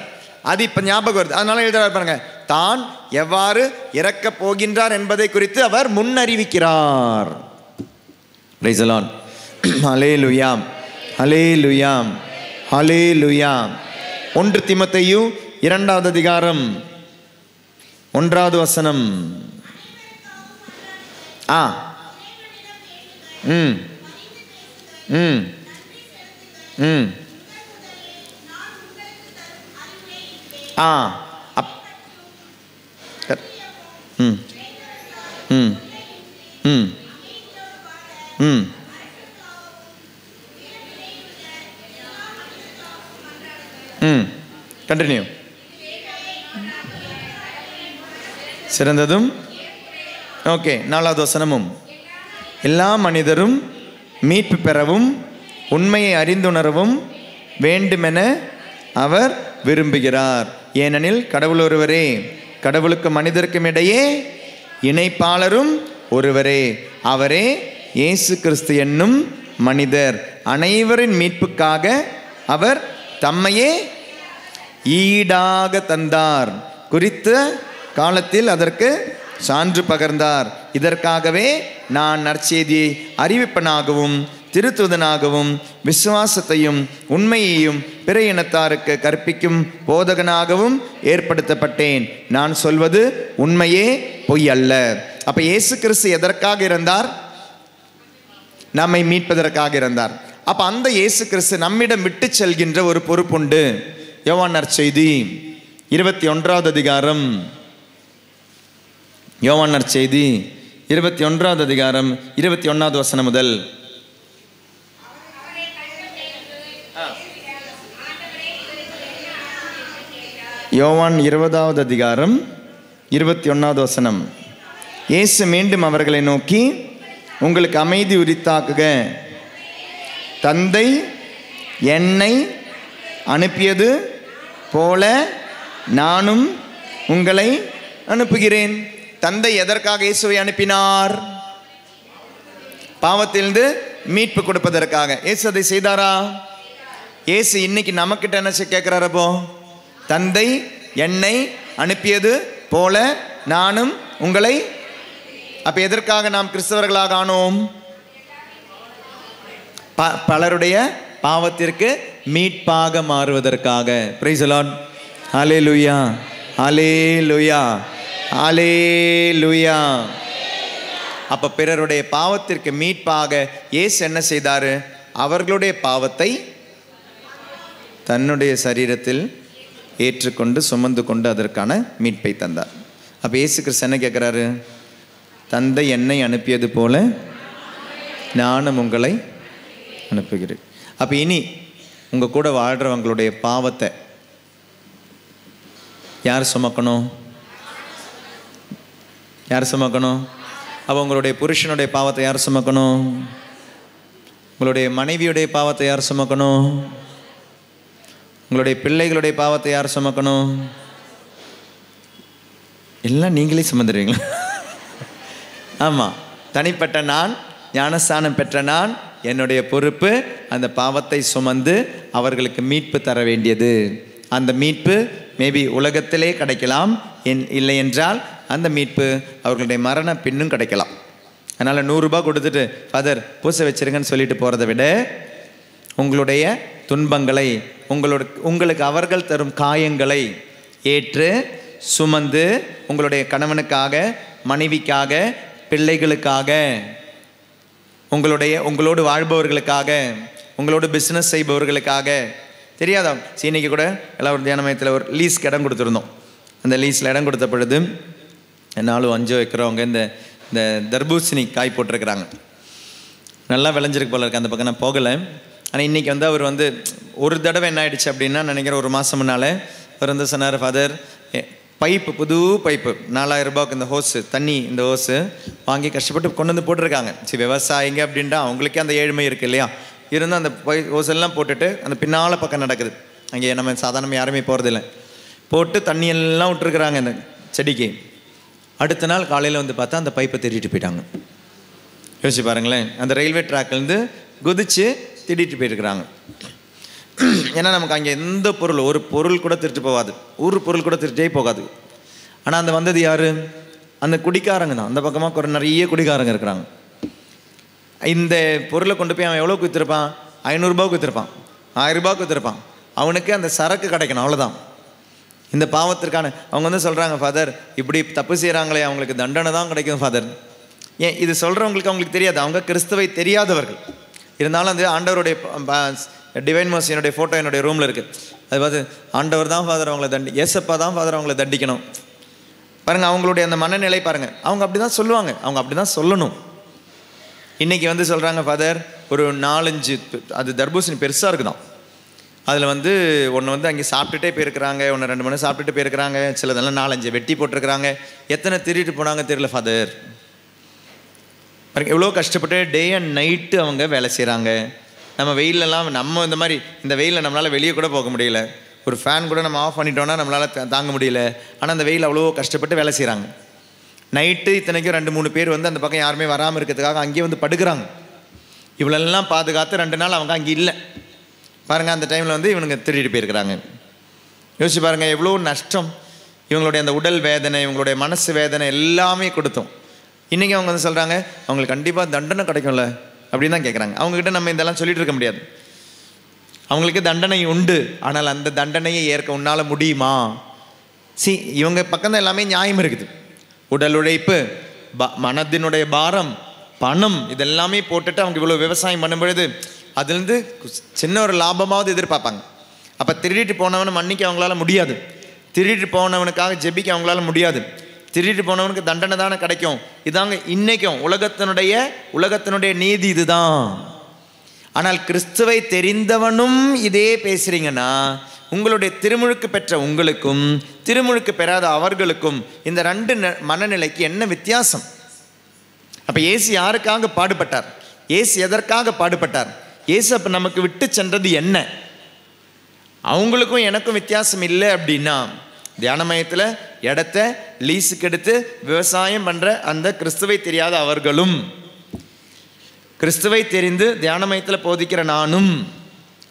அது இப்போ ஞாபகம் வருது. அதனால எழுதுறாரு பாருங்க, தான் எவ்வாறு இறக்கப் போகின்றார் என்பதை குறித்து அவர் முன்னறிவிக்கிறார். Price the lord. ஹல்லேலூயா, ஹல்லேலூயா, ஹல்லேலூயா. 1 தீமோத்தேயு 2வது அதிகாரம் 1வது வசனம். ம் ம் ம் ம் ம் ம் ம் ம் கண்டினியூ. சிறந்ததும் ஓகே 4வது வசனமும், எல்லா மனிதரும் மீட்பு பெறவும் உண்மையை அறிந்துணரவும் வேண்டுமென அவர் விரும்புகிறார். ஏனெனில் கடவுள் ஒருவரே, கடவுளுக்கு மனிதருக்கும் இடையே இணைப்பாளரும் ஒருவரே, அவரே இயேசு கிறிஸ்து என்னும் மனிதர். அனைவரின் மீட்புக்காக அவர் தம்மையே ஈடாக தந்தார், குறித்த காலத்தில் அதற்கு சான்று பகர்ந்தார். இதற்காகவே நான் நற்செய்தியை அறிவிப்பனாகவும் திருத்துதனாகவும் விசுவாசத்தையும் உண்மையையும் பிற இனத்தாருக்கு கற்பிக்கும் போதகனாகவும் ஏற்படுத்தப்பட்டேன். நான் சொல்வது உண்மையே, பொய் அல்ல. அப்ப இயேசு கிறிஸ்து எதற்காக இருந்தார்? நம்மை மீட்பதற்காக இருந்தார். அப்ப அந்த இயேசு கிறிஸ்து நம்மிடம் விட்டு செல்கின்ற ஒரு பொறுப்புண்டு. யோவான் நற்செய்தி 21வது அதிகாரம், யோவான் நற்செய்தி 21வது அதிகாரம் 21வது வசனம் முதல். யோவான் 20வது அதிகாரம் 21வது வசனம். இயேசு மீண்டும் அவர்களை நோக்கி, உங்களுக்கு அமைதி உரித்தாக்குக. தந்தை என்னை அனுப்பியது போல நானும் உங்களை அனுப்புகிறேன். தந்தை எதற்காக இயேசுவை அனுப்பினார்? பாவத்திலிருந்து மீட்பு கொடுப்பதற்காக. இயேசு அதை செய்தாரா? இயேசு இன்னைக்கு நமக்கிட்ட என்ன கேட்கிறார்? அப்போ தந்தை என்னை அனுப்பியது போல நானும் உங்களை. அப்ப எதற்காக நாம் கிறிஸ்தவர்களாக ஆனோம்? பலருடைய பாவத்திற்கு மீட்பாக மாறுவதற்காக. Price the lord. ஹல்லேலூயா, ஹல்லேலூயா, ஹல்லேலூயா. அப்ப பிறருடைய பாவத்திற்கு மீட்பாக இயேசு என்ன செய்தாரு? அவர்களுடைய பாவத்தை தன்னுடைய சரீரத்தில் ஏற்றுக்கொண்டு சுமந்து கொண்டு அதற்கான மீட்பை தந்தார். அப்ப இயேசு கிறிஸ்து என்ன கேட்கிறாரு? தந்தை என்னை அனுப்பியது போல நானும் உங்களை அனுப்புகிறேன். அப்ப இனி உங்க கூட வாழ்றவங்களுடைய பாவத்தை யார் சுமக்கணும்? யார் சுமக்கணும்? அப்போ உங்களுடைய புருஷனுடைய பாவத்தை யார் சுமக்கணும்? உங்களுடைய மனைவியுடைய பாவத்தை யார் சுமக்கணும்? உங்களுடைய பிள்ளைகளுடைய பாவத்தை யார் சுமக்கணும்? எல்லாம் நீங்களே சுமந்துடுவீங்களா? ஆமாம், தனிப்பட்ட நான், ஞானஸ்தானம் பெற்ற நான், என்னுடைய பொறுப்பு அந்த பாவத்தை சுமந்து அவர்களுக்கு மீட்பு தர வேண்டியது. அந்த மீட்பு மேபி உலகத்திலே கிடைக்கலாம், இல்லை என்றால் அந்த மீட்பு அவர்களுடைய மரண பின்னும் கிடைக்கலாம். அதனால் 100 ரூபாய் கொடுத்துட்டு ஃபாதர் பூசை வச்சிருங்கன்னு சொல்லிட்டு போகிறத விட உங்களுடைய துன்பங்களை, உங்களுக்கு அவர்கள் தரும் காயங்களை ஏற்று சுமந்து உங்களுடைய கணவனுக்காக, மனைவிக்காக, பிள்ளைகளுக்காக, உங்களோடு வாழ்பவர்களுக்காக, உங்களோடு பிஸ்னஸ் செய்பவர்களுக்காக. தெரியாதா? இன்னைக்கு கூட எல்லாம் ஒரு தியான மையத்தில் ஒரு லீஸ்க்கு இடம் கொடுத்துருந்தோம். அந்த லீஸில் இடம் கொடுத்த பொழுது 4 5 ஏக்கரவங்க இந்த இந்த தர்பூசணி காய் போட்டிருக்கிறாங்க. நல்லா விளைஞ்சிருக்கு போல இருக்குது. அந்த பக்கம் நான் போகலை. ஆனால் இன்றைக்கி வந்து அவர் வந்து ஒரு தடவை என்ன ஆகிடுச்சு அப்படின்னா, நினைக்கிறேன் 1 மாதம் முன்னால் அவர் வந்து சொன்னார், ஃபாதர் பைப்பு, புது பைப்பு 4000 ரூபாய்க்கு இந்த ஹோஸு, தண்ணி இந்த ஹோஸு வாங்கி கஷ்டப்பட்டு கொண்டு வந்து போட்டிருக்காங்க. சரி, விவசாயிங்க அப்படின்ட்டா அவங்களுக்கே அந்த ஏழ்மை இருக்குது இல்லையா, இருந்து அந்த ஹோஸெல்லாம் போட்டுட்டு அந்த பின்னால் பக்கம் நடக்குது. அங்கே நம்ம சாதாரணமாக யாருமே போகிறதில்ல. போட்டு தண்ணியெல்லாம் விட்டுருக்குறாங்க இந்த செடிக்கு. அடுத்த நாள் காலையில் வந்து பார்த்தா அந்த பைப்பை திருடிட்டு போயிட்டாங்க. யோசிச்சு பாருங்களேன், அந்த ரயில்வே ட்ராக்லேருந்து குதித்து திருடிட்டு போயிருக்கிறாங்க. ஏன்னா நமக்கு அங்கே எந்த பொருள், ஒரு பொருள் கூட திருட்டு போகாது, ஒரு பொருள் கூட திருட்டே போகாது. ஆனால் அந்த வந்தது யார்? அந்த குடிக்காரங்க தான். அந்த பக்கமாக நிறைய குடிக்காரங்க இருக்கிறாங்க. இந்த பொருளை கொண்டு போய் அவன் எவ்வளோக்கு விற்றுருப்பான்? 500 ரூபாய்க்கு விற்றுருப்பான், 1000 ரூபாய்க்கு விற்றுருப்பான். அவனுக்கு அந்த சரக்கு கிடைக்கணும், அவ்வளோதான். இந்த பாவத்திற்கான அவங்க வந்து சொல்கிறாங்க, ஃபாதர் இப்படி தப்பு செய்கிறாங்களே அவங்களுக்கு தண்டனை தான் கிடைக்கும் ஃபாதர். ஏன் இது சொல்கிறவங்களுக்கு அவங்களுக்கு தெரியாது, அவங்க கிறிஸ்துவை தெரியாதவர்கள். இருந்தாலும் அந்த ஆண்டவருடைய டிவைன் மர்சி என்னுடைய ஃபோட்டோ என்னுடைய ரூமில் இருக்குது. அது பார்த்து ஆண்டவர் தான் ஃபாதர் அவங்கள ஏசப்பா தான் ஃபாதர் அவங்கள தண்டிக்கணும். பாருங்கள் அவங்களுடைய அந்த மனநிலை பாருங்கள். அவங்க அப்படி தான் சொல்லுவாங்க, அவங்க அப்படி தான் சொல்லணும். இன்றைக்கி வந்து சொல்கிறாங்க, ஃபாதர் ஒரு 4-5 அது தர்பூசணி பெருசாக இருக்குதான், அதில் வந்து ஒன்று வந்து அங்கே சாப்பிட்டுட்டே போயிருக்கிறாங்க, ஒன்று 2 மணி சாப்பிட்டுட்டு போயிருக்கிறாங்க, சிலதெல்லாம் 4-5 வெட்டி போட்டிருக்கிறாங்க. எத்தனை திருட்டு போனாங்க தெரியல ஃபாதர். எவ்வளோ கஷ்டப்பட்டு டே அண்ட் நைட்டு அவங்க வேலை செய்கிறாங்க. நம்ம வெயிலெல்லாம் நம்ம இந்த மாதிரி இந்த வெயிலில் நம்மளால் வெளியே கூட போக முடியல, ஒரு ஃபேன் கூட நம்ம ஆஃப் பண்ணிட்டோன்னா நம்மளால் தாங்க முடியல. ஆனால் அந்த வெயில் அவ்வளோ கஷ்டப்பட்டு வேலை செய்கிறாங்க. நைட்டு இத்தனைக்கும் 2-3 பேர் வந்து அந்த பக்கம் யாருமே வராமல் இருக்கிறதுக்காக அங்கேயே வந்து படுக்கிறாங்க. இவ்வளோலாம் பாதுகாத்து 2 நாள் அவங்க அங்கே இல்லை. பாருங்கள், அந்த டைமில் வந்து இவனுங்க திருடிட்டு போயிருக்கிறாங்க. யோசிச்சு பாருங்கள் எவ்வளோ நஷ்டம். இவங்களுடைய அந்த உடல் வேதனை, இவங்களுடைய மனசு வேதனை எல்லாமே கொடுத்தோம். இன்றைக்கி அவங்க வந்து சொல்கிறாங்க அவங்களுக்கு கண்டிப்பாக தண்டனை கிடைக்கும்ல அப்படின்னு தான் கேட்குறாங்க. அவங்கக்கிட்ட நம்ம இதெல்லாம் சொல்லிகிட்டு இருக்க முடியாது. அவங்களுக்கு தண்டனை உண்டு, ஆனால் அந்த தண்டனையை ஏற்க உன்னால் முடியுமா? இவங்க பக்கம் தான் எல்லாமே நியாயம் இருக்குது. உடல் உழைப்பு, மனதினுடைய பாரம், பணம், இதெல்லாமே போட்டுட்டு அவங்க இவ்வளோ விவசாயம் பண்ணும்பொழுது அதுலேருந்து சின்ன ஒரு லாபமாவது எதிர்பார்ப்பாங்க. அப்போ திருடிட்டு போனவனை மன்னிக்க அவங்களால முடியாது, திருடிட்டு போனவனுக்காக ஜெபிக்க அவங்களால முடியாது. திருடிட்டு போனவனுக்கு தண்டனை தானே கிடைக்கும். இதாங்க இன்றைக்கும் உலகத்தினுடைய நீதி இதுதான். ஆனால் கிறிஸ்துவை தெரிந்தவனும் இதே பேசுகிறீங்கன்னா உங்களுடைய திருமுழுக்கு பெற்ற உங்களுக்கும் திருமுழுக்கு பெறாத அவர்களுக்கும் இந்த 2 மனநிலைக்கு என்ன வித்தியாசம்? அப்போ இயேசு யாருக்காக பாடுபட்டார்? இயேசு எதற்காக பாடுபட்டார்? இயேசு அப்போ நமக்கு விட்டு சென்றது என்ன? அவங்களுக்கும் எனக்கும் வித்தியாசம் இல்லை அப்படின்னா, தியான மையத்தில் இடத்த லீஸுக்கு எடுத்து விவசாயம் பண்ணுற அந்த கிறிஸ்துவை தெரியாத அவர்களும், கிறிஸ்துவை தெரிந்து தியான மையத்தில் போதிக்கிற நானும்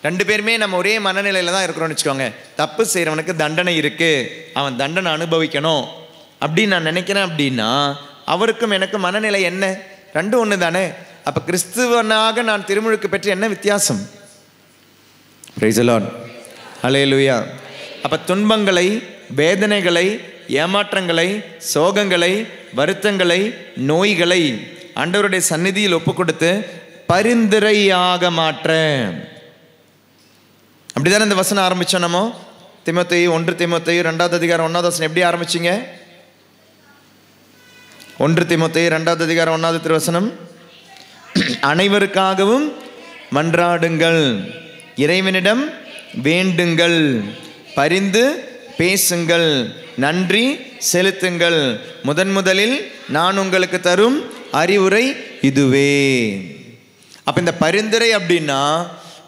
2 பேருமே நம்ம ஒரே மனநிலையில் தான் இருக்கிறோம்னு வச்சுக்கோங்க. தப்பு செய்கிறவனுக்கு தண்டனை இருக்குது, அவன் தண்டனை அனுபவிக்கணும் அப்படின்னு நான் நினைக்கிறேன். அப்படின்னா அவருக்கும் எனக்கு மனநிலை என்ன? 2 ஒன்று தானே. அப்போ கிறிஸ்துவனாக நான் திருமுழுக்கு பெற்று என்ன வித்தியாசம்? பிரைஸ் தி லார்ட், ஹல்லேலூயா. அப்போ துன்பங்களை, வேதனைகளை, ஏமாற்றங்களை, சோகங்களை, வருத்தங்களை, நோய்களை ஆண்டவருடைய சந்நிதியில் ஒப்பு கொடுத்து பரிந்துரையாக மாற்ற. அப்படிதானே இந்த வசனம் ஆரம்பித்தோம். நம்ம 1 தீமோத்தேயு 2வது அதிகாரம் 1வது வசனம் எப்படி ஆரம்பிச்சிங்க? 1 தீமோத்தேயு 2வது அதிகாரம் 1வது திருவசனம், அனைவருக்காகவும் மன்றாடுங்கள், இறைவனிடம் வேண்டுங்கள், பரிந்து பேசுங்கள், நன்றி செலுத்துங்கள், முதலில் நான் உங்களுக்கு தரும் அறிவுரை இதுவே. அப்போ இந்த பரிந்துரை அப்படின்னா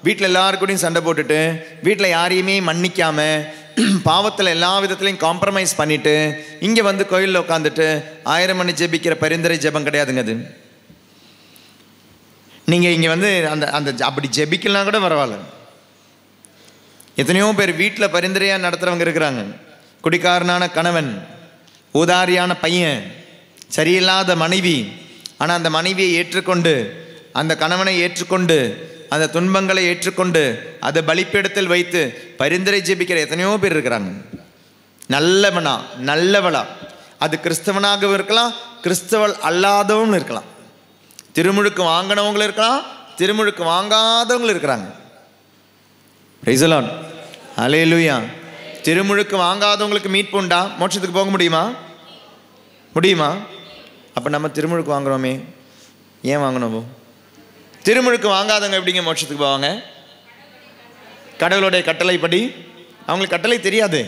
வீட்டில் எல்லாருக்கூடையும் சண்டை போட்டுட்டு, வீட்டில் யாரையுமே மன்னிக்காமல், பாவத்தில் எல்லா விதத்துலையும் காம்ப்ரமைஸ் பண்ணிவிட்டு இங்கே வந்து கோயிலில் உட்காந்துட்டு 1000 மணி ஜெபிக்கிற பரிந்துரை ஜெபம் கிடையாதுங்க அது. நீங்கள் இங்கே வந்து அப்படி ஜெபிக்கலாம் கூட பரவாயில்ல. எத்தனையோ பேர் வீட்டில் பரிந்துரையாக நடத்துகிறவங்க இருக்கிறாங்க. குடிக்காரனான கணவன், ஊதாரியான பையன், சரியில்லாத மனைவி. ஆனால் அந்த மனைவியை ஏற்றுக்கொண்டு, அந்த கணவனை ஏற்றுக்கொண்டு, அந்த துன்பங்களை ஏற்றுக்கொண்டு அதை பலிப்பீடத்தில் வைத்து பரிந்துரை ஜெபிக்கிற எத்தனையோ பேர் இருக்கிறாங்க. நல்லவளா அது கிறிஸ்தவனாகவும் இருக்கலாம், கிறிஸ்தவள் அல்லாதவங்களும் இருக்கலாம், திருமுழுக்கு வாங்கினவங்களும் இருக்கலாம், திருமுழுக்கு வாங்காதவங்களும் இருக்கிறாங்க. பிரைஸ் தி லார்ட், ஹல்லேலூயா. திருமுழுக்கு வாங்காதவங்களுக்கு மீட்பு உண்டா? மோட்சத்துக்கு போக முடியுமா? முடியுமா? அப்போ நம்ம திருமுழுக்கு வாங்குறோமே, ஏன் வாங்கணும்? திருமுழுக்கு வாங்காதவங்க எப்படிங்க மோட்சத்துக்கு போவாங்க? கடவுளுடைய கட்டளைப்படி. அவங்களுக்கு கட்டளை தெரியாது,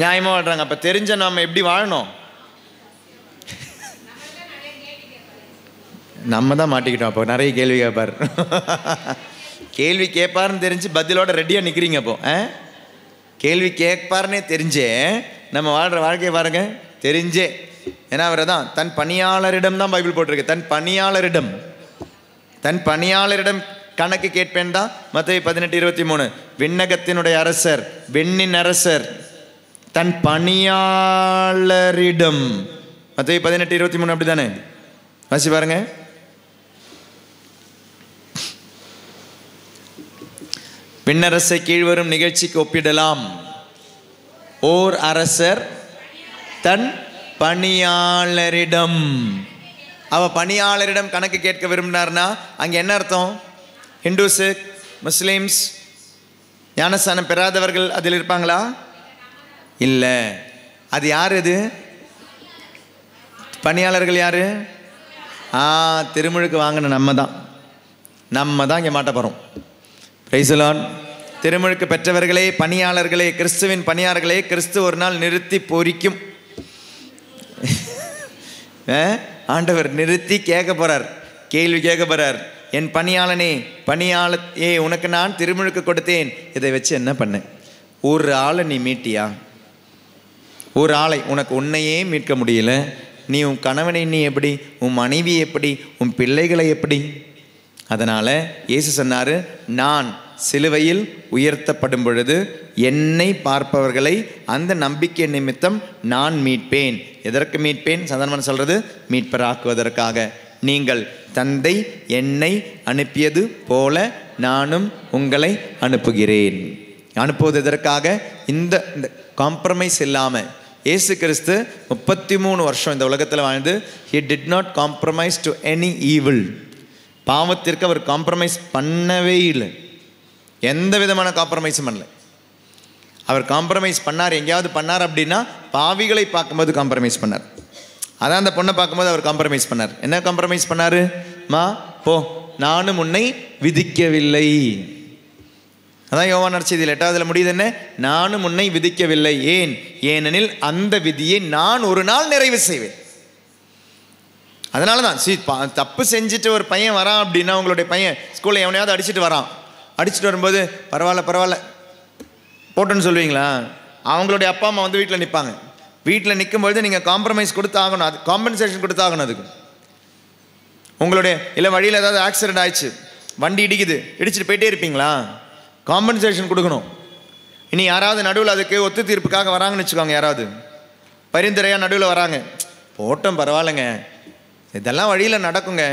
நியாயமாக வாழ்றாங்க. அப்போ தெரிஞ்ச நாம் எப்படி வாழணும்? நம்ம தான் மாட்டிக்கிட்டோம். அப்போ நிறைய கேள்வி கேட்பார். கேள்வி கேட்பாருன்னு தெரிஞ்சு பதிலோட ரெடியாக நிற்கிறீங்க. அப்போ கேள்வி கேட்பாருன்னே தெரிஞ்சே நம்ம வாழ்கிற வாழ்க்கையை பாருங்க, தெரிஞ்சே. ஏன்னா அவரை தான் தன் பணியாளரிடம் தான் பைபிள் போட்டிருக்கு. தன் பணியாளரிடம் கணக்கு கேட்பேன் தான் மத்தேயு 18:23. விண்ணகத்தினுடைய அரசர், வெண்ணின் அரசர் தன் பணியாளரிடம். மத்தேயு 18:23 அப்படிதானே? வாசி பாருங்க. விண்ணரசை கீழ்வரும் நிகழ்ச்சிக்கு ஒப்பிடலாம். ஓர் அரசர் தன் பணியாளரிடம். அவ பணியாளரிடம் கணக்கு கேட்க விரும்பினார்னா அங்க என்ன அர்த்தம்? ஹிந்துஸ், முஸ்லிம்ஸ், ஞானஸ்தானம் பெறாதவர்கள் அதில் இருப்பாங்களா? இல்லை. அது யார்? இது பணியாளர்கள் யாரு? திருமுழுக்கு வாங்கின நம்ம தான் இங்கே மாட்ட போகிறோம். Price the Lord. திருமுழுக்கு பெற்றவர்களே, பணியாளர்களே, கிறிஸ்துவின் பணியாளர்களே, கிறிஸ்து ஒரு நாள் நிறுத்தி பொறிக்கும். ஆண்டவர் நிறுத்தி கேட்க போறார், கேள்வி கேட்க போறார். என் பணியாளனே, உனக்கு நான் திருமுழுக்கு கொடுத்தேன், இதை வச்சு என்ன பண்ண? ஒரு ஆளை நீ மீட்டியா? ஒரு ஆளை. உனக்கு உன்னையே மீட்க முடியல, நீ உன் கணவனை நீ எப்படி, உன் மனைவி எப்படி, உன் பிள்ளைகளை எப்படி? அதனால் இயேசு சொன்னார், நான் சிலுவையில் உயர்த்தப்படும் பொழுது என்னை பார்ப்பவர்களை அந்த நம்பிக்கை நிமித்தம் நான் மீட்பேன். எதற்கு மீட்பேன்? சாதாரணமாக சொல்கிறது, மீட்பராக்குவதற்காக. நீங்கள் தந்தை என்னை அனுப்பியது போல நானும் உங்களை அனுப்புகிறேன். அனுப்புவது எதற்காக? இந்த காம்ப்ரமைஸ் இல்லாமல். இயேசு கிறிஸ்து 33 வருஷம் இந்த உலகத்தில் வாழ்ந்து, he did not compromise to any evil. பாவத்திற்கு அவர் காம்ப்ரமைஸ் பண்ணவே இல்லை. எந்த விதமான காம்ப்ரமைஸும் பண்ணல. அவர் காம்ப்ரமைஸ் பண்ணார், எங்கேயாவது பண்ணார் அப்படின்னா பாவிகளை பார்க்கும்போது காம்ப்ரமைஸ் பண்ணார். அதான் அந்த பொண்ணை பார்க்கும்போது அவர் காம்ப்ரமைஸ் பண்ணார். என்ன காம்ப்ரமைஸ் பண்ணார்? போ, நானும் உன்னை விதிக்கவில்லை. அதான் யோவான் நற்செய்தியில் 8ஆவதுல முடியுது என்ன? நானும் உன்னை விதிக்கவில்லை. ஏனெனில் அந்த விதியை நான் ஒரு நாள் நிறைவு செய்வேன். அதனால தான் தப்பு செஞ்சுட்டு ஒரு பையன் வரான் அப்படின்னா, உங்களுடைய பையன் ஸ்கூலில் எவனையாவது அடிச்சுட்டு வரான், அடிச்சுட்டு வரும்போது பரவாயில்ல போட்டோன்னு சொல்லுவீங்களா? அவங்களுடைய அப்பா அம்மா வந்து வீட்டில் நிற்பாங்க. வீட்டில் நிற்கும்பொழுது நீங்கள் காம்ப்ரமைஸ் கொடுத்தாகணும், அது காம்பன்சேஷன் கொடுத்தாகணும். அதுக்கு உங்களுடைய இல்லை வழியில் ஏதாவது ஆக்சிடென்ட் ஆயிடுச்சு, வண்டி இடிச்சுட்டு போயிட்டே இருப்பீங்களா? காம்பன்சேஷன் கொடுக்கணும். இனி யாராவது நடுவில் அதுக்கு ஒத்து தீர்ப்புக்காக வராங்கன்னு வச்சுக்கோங்க, யாராவது பரிந்துரையாக நடுவில் வராங்க, போட்டோம் பரவாயில்லைங்க, இதெல்லாம் வழியில் நடக்குங்க.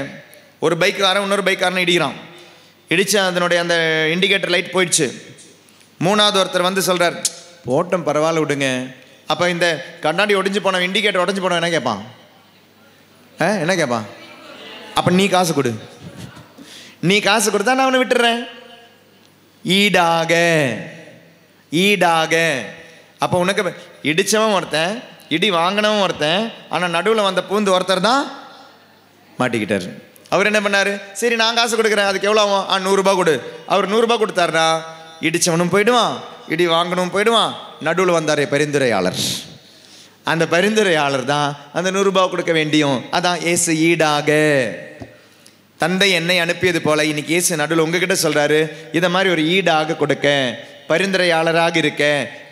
ஒரு பைக்காரன் இன்னொரு பைக்காரனை இடிக்கிறான், இடித்து அதனுடைய அந்த இண்டிகேட்டர் லைட் போயிடுச்சு. 3ஆவது ஒருத்தர் வந்து சொல்கிறார், போட்டோம் பரவாயில்ல விடுங்க. அப்போ இந்த கண்ணாடி ஒடிஞ்சு போனவன், இண்டிகேட்டர் உடஞ்சி போனவன் என்ன கேட்பான்? என்ன கேட்பான்? அப்போ நீ காசு கொடு, நீ காசு கொடுத்தா நான் அவனை விட்டுறேன். ஈடாக. அப்போ உனக்கு இடித்தவன் ஒருத்தன், இடி வாங்கினவன் ஒருத்தன், ஆனால் நடுவில் வந்த பூந்து ஒருத்தர் தான் மாட்டிக்கிட்டார். அவர் என்ன பண்ணார்? சரி நான் காசு கொடுக்குறேன், அதுக்கு எவ்வளோ ஆகும்? 100 ரூபா கொடு. அவர் 100 ரூபா கொடுத்தாருனா இடித்தவனும் போயிடுவான், இடி வாங்கணும் போயிடுவான். நடுவில் வந்தார் பரிந்துரையாளர். அந்த பரிந்துரையாளர் தான் அந்த 100 ரூபா கொடுக்க வேண்டியும். அதான் இயேசு ஈடாக. தந்தை என்னை அனுப்பியது போல இன்னைக்கு இயேசு நடுவில் உங்ககிட்ட சொல்றாரு, இதை மாதிரி ஒரு ஈடாக கொடுக்க, பரிந்துரையாளராக இருக்க,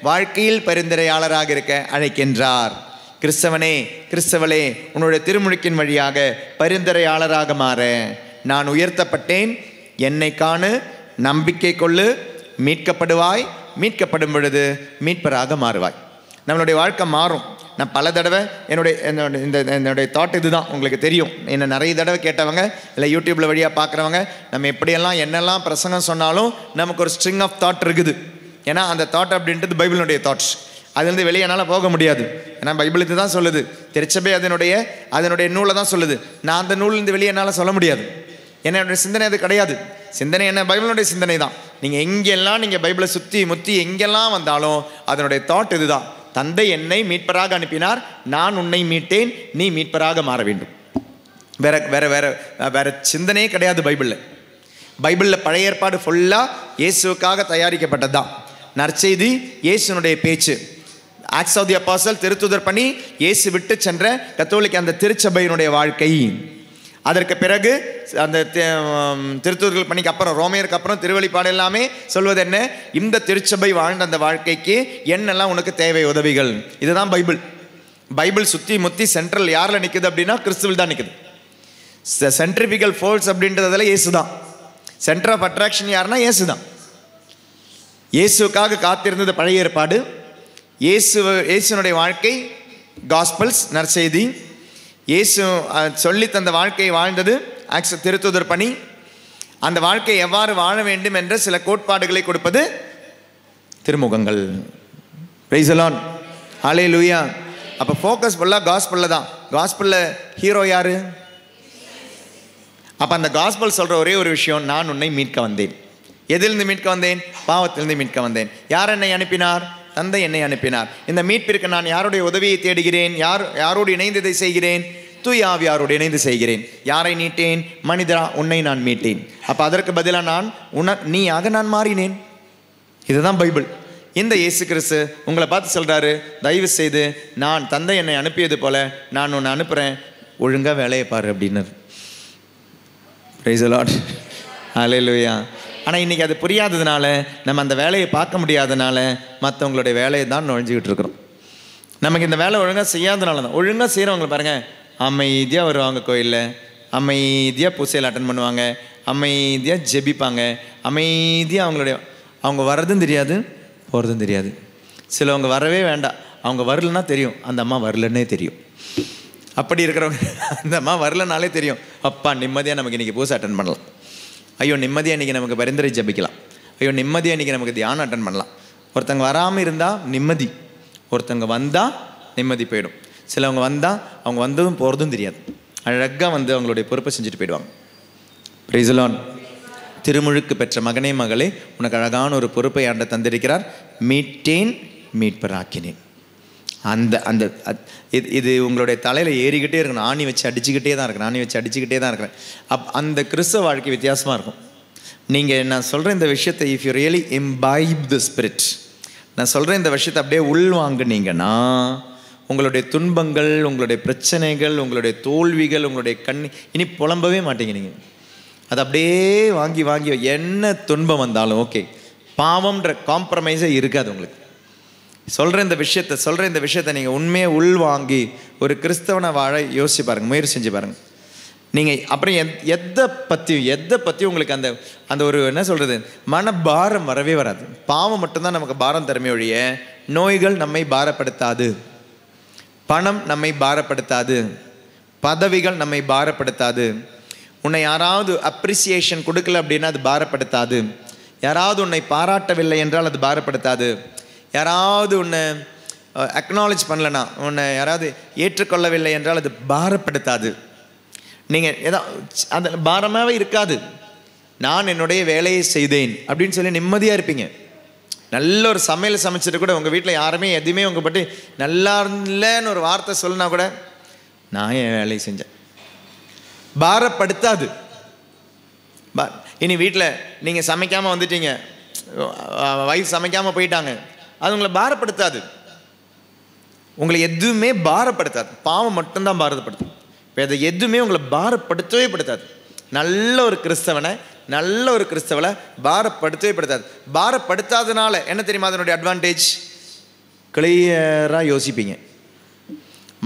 வாழ்க்கையில் பரிந்துரையாளராக இருக்க அழைக்கின்றார். கிறிஸ்தவனே, கிறிஸ்தவளே, உன்னுடைய திருமுழுக்கின் வழியாக பரிந்துரையாளராக மாற. நான் உயர்த்தப்பட்டேன், என்னை காணு, நம்பிக்கை கொள்ளு, மீட்கப்படுவாய், மீட்கப்படும் பொழுது மீட்பராக மாறுவாய். நம்மளுடைய வாழ்க்கை மாறும். நான் பல தடவை என்னுடைய தாட் இதுதான், உங்களுக்கு தெரியும். என்னை நிறைய தடவை கேட்டவங்க, இல்லை யூடியூப்பில் வழியாக பார்க்குறவங்க, நம்ம எப்படியெல்லாம் என்னெல்லாம் பிரசங்கம் சொன்னாலும் நமக்கு ஒரு ஸ்ட்ரிங் ஆஃப் தாட் இருக்குது. ஏன்னா அந்த தாட் அப்படின்றது பைபிளுடைய தாட்ஸ். அதுலேருந்து வெளியே என்னால் போக முடியாது. ஏன்னா பைபிள் இது தான் சொல்லுது, திருச்சபை அதனுடைய நூலை தான் சொல்லுது. நான் அந்த நூலிருந்து வெளியே என்னால் சொல்ல முடியாது. என்னுடைய சிந்தனை அது கிடையாது. சிந்தனை என்ன? பைபிளுடைய சிந்தனை தான். நீங்கள் எங்கெல்லாம் நீங்கள் பைபிளை சுற்றி முற்றி எங்கெல்லாம் வந்தாலும் அதனுடைய தாட் இதுதான். தந்தை என்னை மீட்பராக அனுப்பினார், நான் உன்னை மீட்டேன், நீ மீட்பராக மாற வேண்டும். வேற வேற வேற வேற சிந்தனையே கிடையாது பைபிளில் பழைய ஏற்பாடு ஃபுல்லாக இயேசுக்காக தயாரிக்கப்பட்டது தான். நற்செய்தி இயேசுனுடைய பேச்சு, ஆக்ட்ஸ் ஆஃப் தி அப்போஸ்டல் திருத்துதர் பணி, இயேசு விட்டு சென்ற கத்தோலிக்க அந்த திருச்சபையினுடைய வாழ்க்கை. அதற்கு பிறகு அந்த திருத்துதர்கள் பணிக்கு அப்புறம், ரோமையருக்கு அப்புறம் திருவெளிப்பாடு எல்லாமே சொல்வது என்ன? இந்த திருச்சபை வாழ்ந்த அந்த வாழ்க்கைக்கு என்னெல்லாம் உனக்கு தேவை உதவிகள். இதுதான் பைபிள் சுற்றி முத்தி சென்ட்ரல் யாரில் நிற்குது அப்படின்னா கிறிஸ்துவில் தான் நிற்குது. சென்ட்ரிபிகல் ஃபோர்ஸ் அப்படின்றதுல இயேசு தான். சென்டர் ஆஃப் அட்ராக்ஷன் யாருன்னா இயேசு தான். இயேசுக்காக காத்திருந்தது பழைய ஏற்பாடு. இயேசுனுடைய வாழ்க்கை காஸ்பல்ஸ், நற்செய்தி. இயேசு சொல்லி தந்த வாழ்க்கையை வாழ்ந்தது ஆக்ட்ஸ் திருத்துதர் பணி. அந்த வாழ்க்கையை எவ்வாறு வாழ வேண்டும் என்ற சில கோட்பாடுகளை கொடுப்பது திருமுகங்கள். பிரைஸ் தி லார்ட், ஹல்லேலூயா. அப்போ ஃபோக்கஸ் ஃபுல்லாக காஸ்பலில் தான். காஸ்பலில் ஹீரோ யாரு? அப்போ அந்த காஸ்பல் சொல்கிற ஒரே ஒரு விஷயம், நான் உன்னை மீட்க வந்தேன். எதிலிருந்து மீட்க வந்தேன்? பாவத்திலிருந்து மீட்க வந்தேன். யார் என்னை அனுப்பினார்? தந்தை என்னை அனுப்பினார். இந்த மீட்பிற்கு நான் யாருடைய உதவியை தேடுகிறேன்? யாரோடு இணைந்து இதை செய்கிறேன்? தூய ஆவியாரோடு இணைந்து செய்கிறேன். யாரை மீட்டேன்? மனிதரா உன்னை நான் மீட்டேன். அப்போ அதற்கு பதிலாக நான் நீயாக நான் மாறினேன். இதுதான் பைபிள். இந்த இயேசு கிறிஸ்து உங்களை பார்த்து சொல்கிறாரு, தயவு செய்து நான் தந்தை என்னை அனுப்பியது போல நான் உன்னை அனுப்புகிறேன், ஒழுங்காக வேலையை பாரு அப்படின்னார். பிரைஸ் தி லார்ட், ஹல்லேலூயா. ஆனால் இன்றைக்கி அது புரியாததுனால, நம்ம அந்த வேலையை பார்க்க முடியாததுனால மற்றவங்களுடைய வேலையை தான் நுழைஞ்சிக்கிட்டு இருக்கிறோம். நமக்கு இந்த வேலை ஒழுங்காக செய்யாததுனால தான். ஒழுங்காக செய்கிறவங்களை பாருங்கள், அமைதியாக வருவாங்க கோயிலில், அமைதியாக பூசையில் அட்டன் பண்ணுவாங்க, அமைதியாக ஜெபிப்பாங்க, அமைதியாக அவங்க வர்றதும் தெரியாது, போகிறதும் தெரியாது. சிலவங்க வரவே வேண்டாம், அவங்க வரலன்னா தெரியும் அந்த அம்மா வரலன்னே தெரியும். அப்படி இருக்கிறவங்க அந்த அம்மா வரலனாலே தெரியும், அப்பா நிம்மதியாக நமக்கு இன்றைக்கி பூசை அட்டன் பண்ணலாம், ஐயோ நிம்மதியாக இன்றைக்கி நமக்கு பரிந்துரை ஜபிக்கலாம், ஐயோ நிம்மதியாக இன்றைக்கி நமக்கு தியானம் அட்டன் பண்ணலாம். ஒருத்தங்க வராமல் இருந்தால் நிம்மதி, ஒருத்தங்க வந்தால் நிம்மதி போயிடும். சிலவங்க வந்தால் அவங்க வந்ததும் போகிறதும் தெரியாது, அழகாக வந்து அவங்களுடைய பொறுப்பை செஞ்சுட்டு போயிடுவாங்க. Price the Lord. திருமுழுக்கு பெற்ற மகனே மகளே, உனக்கு அழகான ஒரு பொறுப்பை ஆண்ட தந்திருக்கிறார். மீட்டேன், மீட்பராக்கினேன். அந்த இது உங்களுடைய தலையில் ஏறிக்கிட்டே இருக்கணும். ஆணி வச்சு அடிச்சுக்கிட்டே தான் இருக்கிறேன். அந்த கிறிஸ்தவ வாழ்க்கை வித்தியாசமாக இருக்கும். நீங்கள் நான் சொல்கிற இந்த விஷயத்தை, if you really imbibe the spirit, நான் சொல்கிற இந்த விஷயத்தை அப்படியே உள்வாங்குனீங்கன்னா, உங்களுடைய துன்பங்கள், உங்களுடைய பிரச்சனைகள், உங்களுடைய தோல்விகள், உங்களுடைய இனி புலம்பவே மாட்டீங்க. நீங்கள் அதை அப்படியே வாங்கி என்ன துன்பம் வந்தாலும் ஓகே, பாவம்ன்ற காம்ப்ரமைஸே இருக்காது உங்களுக்கு. சொல்கிற இந்த விஷயத்தை நீங்கள் உண்மையை உள்வாங்கி ஒரு கிறிஸ்தவனை வாழ யோசிச்சு பாருங்கள், முயற்சி செஞ்சு பாருங்கள். நீங்கள் அப்புறம் எதை பற்றி உங்களுக்கு அந்த ஒரு என்ன சொல்கிறது, மனபாரம் வரவே வராது. பாவம் மட்டும்தான் நமக்கு பாரம் தருமே ஒழிய நோய்கள் நம்மை பாரப்படுத்தாது, பணம் நம்மை பாரப்படுத்தாது, பதவிகள் நம்மை பாரப்படுத்தாது, உன்னை யாராவது அப்ரிசியேஷன் கொடுக்கல அப்படின்னா அது பாரப்படுத்தாது, யாராவது உன்னை பாராட்டவில்லை என்றால் அது பாரப்படுத்தாது, யாராவது உன்னை அக்னாலேஜ் பண்ணலனா, உன்னை யாராவது ஏற்றுக்கொள்ளவில்லை என்றால் அது பாரப்படுத்தாது. நீங்கள் அந்த பாரமாகவே இருக்காது. நான் என்னுடைய வேலையை செய்தேன் அப்படின்னு சொல்லி நிம்மதியாக இருப்பீங்க. நல்ல ஒரு சமையல் சமைச்சிட்டு கூட உங்கள் வீட்டில் யாருமே எதுவுமே உங்கள் பற்றி நல்லா இல்லைன்னு ஒரு வார்த்தை சொல்லினா கூட நான் என் வேலையை செஞ்சேன், பாரப்படுத்தாது. இனி வீட்டில் நீங்கள் சமைக்காமல் வந்துட்டீங்க, வைஃப் சமைக்காமல் போயிட்டாங்க, அது உங்களை பாரப்படுத்தாது. உங்களை எதுவுமே பாரப்படுத்தாது. பாவம் மட்டும்தான் பாரப்படுத்தும். வேறு எதுவுமே உங்களை பாரப்படுத்தவே படுத்தாது. நல்ல ஒரு கிறிஸ்தவனை பாரப்படுத்தவே படுத்தாது. பாரப்படுத்தாதனால என்ன தெரியுமா அதனுடைய அட்வான்டேஜ்? கிளியராக யோசிப்பீங்க,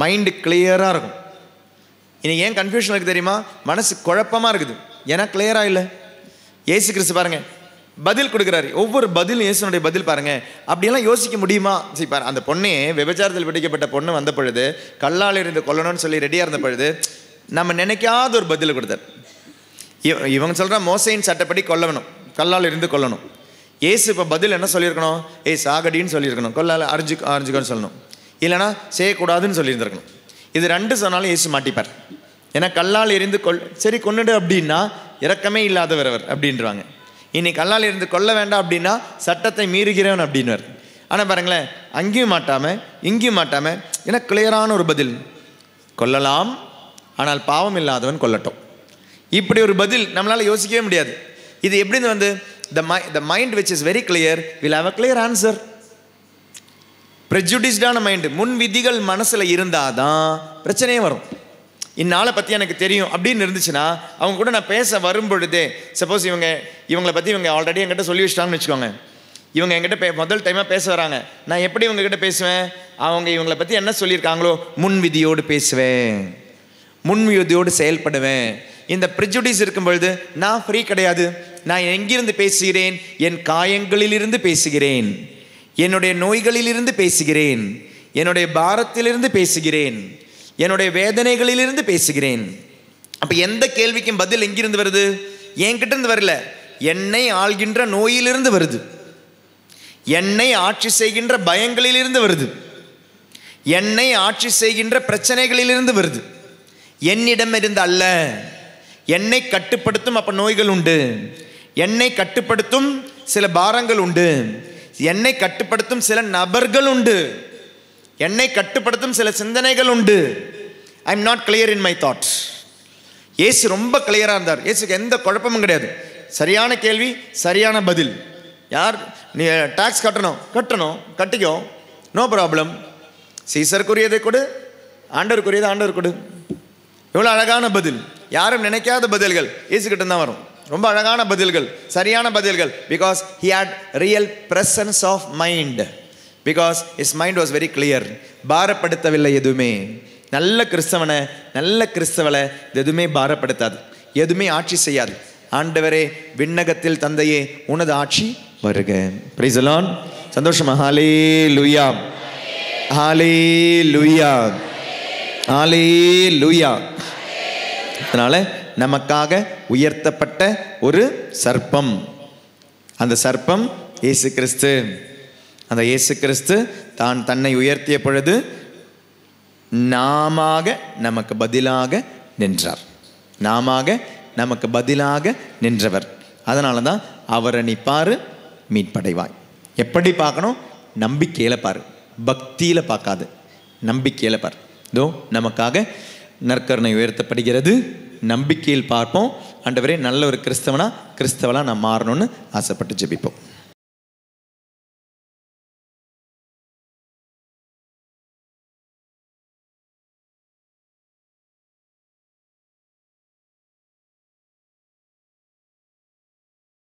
மைண்டு கிளியராக இருக்கும். இன்னைக்கு ஏன் கன்ஃபியூஷன் இருக்குது தெரியுமா? மனசு குழப்பமாக இருக்குது, ஏன்னா கிளியராக இல்லை. ஏசு கிறிஸ்து பாருங்கள் பதில் கொடுக்குறாரு. ஒவ்வொரு பதிலும் இயேசுனுடைய பதில் பாருங்கள். அப்படியெல்லாம் யோசிக்க முடியுமா? சரி பாரு, அந்த பொண்ணே விபச்சாரத்தில் பிடிக்கப்பட்ட பொண்ணு வந்த பொழுது, கல்லால் இருந்து கொல்லணும்னு சொல்லி ரெடியாக இருந்த பொழுது நம்ம நினைக்காத ஒரு பதில் கொடுத்தார். இவங்க சொல்கிற மோசையின் சட்டப்படி கொல்லணும், கல்லால் இருந்து கொல்லணும். ஏசு இப்போ பதில் என்ன சொல்லியிருக்கணும்? சாகடின்னு சொல்லியிருக்கணும், கொல்லால் அரிஞ்சுக்கன்னு சொல்லணும், இல்லைனா செய்யக்கூடாதுன்னு சொல்லியிருந்திருக்கணும். இது ரெண்டு சொன்னாலும் ஏசு மாட்டிப்பார். ஏன்னா கல்லால் எரிந்து சரி கொன்னுடு அப்படின்னா இரக்கமே இல்லாதவர் அப்படின்றாங்க. இன்னைக்கு கல்லால் இருந்து கொல்ல வேண்டாம் அப்படின்னா சட்டத்தை மீறுகிறவன் அப்படின்வார். ஆனால் பாருங்களேன், அங்கேயும் மாட்டாமல் இங்கேயும் மாட்டாமல், ஏன்னா கிளியரான ஒரு பதில். கொல்லலாம், ஆனால் பாவம் இல்லாதவன் கொல்லட்டும். இப்படி ஒரு பதில் நம்மளால் யோசிக்கவே முடியாது. இது எப்படின்னு வந்து the mind which is very clear will have a clear answer. ப்ரெஜுடிஸ்டான மைண்டு, முன் விதிகள் மனசில் இருந்தால் தான் பிரச்சனையே வரும். இந்நாளை பற்றி எனக்கு தெரியும் அப்படின்னு இருந்துச்சுன்னா அவங்க கூட நான் பேச வரும்பொழுதே, சப்போஸ் இவங்களை பற்றி இவங்க ஆல்ரெடி என்கிட்ட சொல்லி வச்சிட்டாங்கன்னு வச்சுக்கோங்க. இவங்க என்கிட்ட முதல் டைமாக பேச வராங்க, நான் எப்படி இவங்ககிட்ட பேசுவேன்? அவங்க இவங்களை பற்றி என்ன சொல்லியிருக்காங்களோ முன் விதியோடு பேசுவேன், முன் விதியோடு செயல்படுவேன். இந்த ப்ரெஜுடிஸ் இருக்கும் பொழுது நான் ஃப்ரீ கிடையாது. நான் எங்கிருந்து பேசுகிறேன்? என் காயங்களிலிருந்து பேசுகிறேன், என்னுடைய நோய்களிலிருந்து பேசுகிறேன், என்னுடைய பாரத்திலிருந்து பேசுகிறேன், என்னுடைய வேதனைகளிலிருந்து பேசுகிறேன். அப்போ எந்த கேள்விக்கும் பதில் எங்கிருந்து வருது? என்கிட்ட இருந்து வரல, என்னை ஆள்கின்ற நோயிலிருந்து வருது, என்னை ஆட்சி செய்கின்ற பயங்களிலிருந்து வருது, என்னை ஆட்சி செய்கின்ற பிரச்சனைகளிலிருந்து வருது. என்னிடம் இருந்து அல்ல. என்னை கட்டுப்படுத்தும் அப்போ நோய்கள் உண்டு, என்னை கட்டுப்படுத்தும் சில பாரங்கள் உண்டு, என்னை கட்டுப்படுத்தும் சில நபர்கள் உண்டு, என்னை கட்டுப்படுத்தும் சில சிந்தனைகள் உண்டு. I am not clear in my thoughts. இயேசு ரொம்ப கிளியராக இருந்தார். இயேசுக்கு எந்த குழப்பமும் கிடையாது. சரியான கேள்வி, சரியான பதில். யார் நீ டாக்ஸ் கட்டணும் கட்டிக்கோ, நோ ப்ராப்ளம். சீசருக்குரியதை கொடு, ஆண்டவருக்குரியதை ஆண்டவர் கொடு. எவ்வளோ அழகான பதில். யாரும் நினைக்காத பதில்கள் இயேசுகிட்ட தான் வரும். ரொம்ப அழகான பதில்கள், சரியான பதில்கள். Because he had real presence of mind, because his mind was very clear. பாரப்படுத்தவில்லை எதுவுமே. நல்ல கிறிஸ்தவளை எதுவுமே பாரப்படுத்தாது, எதுவுமே ஆட்சி செய்யாது. ஆண்டவரே, விண்ணகத்தில் தந்தையே, உனது ஆட்சி வருக. Price the Lord. சந்தோஷமா? ஹல்லேலூயா, ஹல்லேலூயா, ஹல்லேலூயா. அதனால நமக்காக உயர்த்தப்பட்ட ஒரு சர்ப்பம், அந்த சர்ப்பம் இயேசு கிறிஸ்து. அந்த இயேசு கிறிஸ்து தான் தன்னை உயர்த்திய பொழுது நமக்கு பதிலாக நின்றார். நமக்கு பதிலாக நின்றவர். அதனால தான் அவரை நீ பாரு, மீட்படைவாய். எப்படி பார்க்கணும்? நம்பிக்கையில் பாரு, பக்தியில் பார்க்காது, நம்பிக்கையில் பாரு. இதோ நமக்காக நற்கருணை உயர்த்தப்படுகிறது. நம்பிக்கையில் பார்ப்போம். ஆண்டவரே, நல்ல ஒரு கிறிஸ்தவனா நான் மாறணும்னு ஆசைப்பட்டு ஜெபிப்போம்.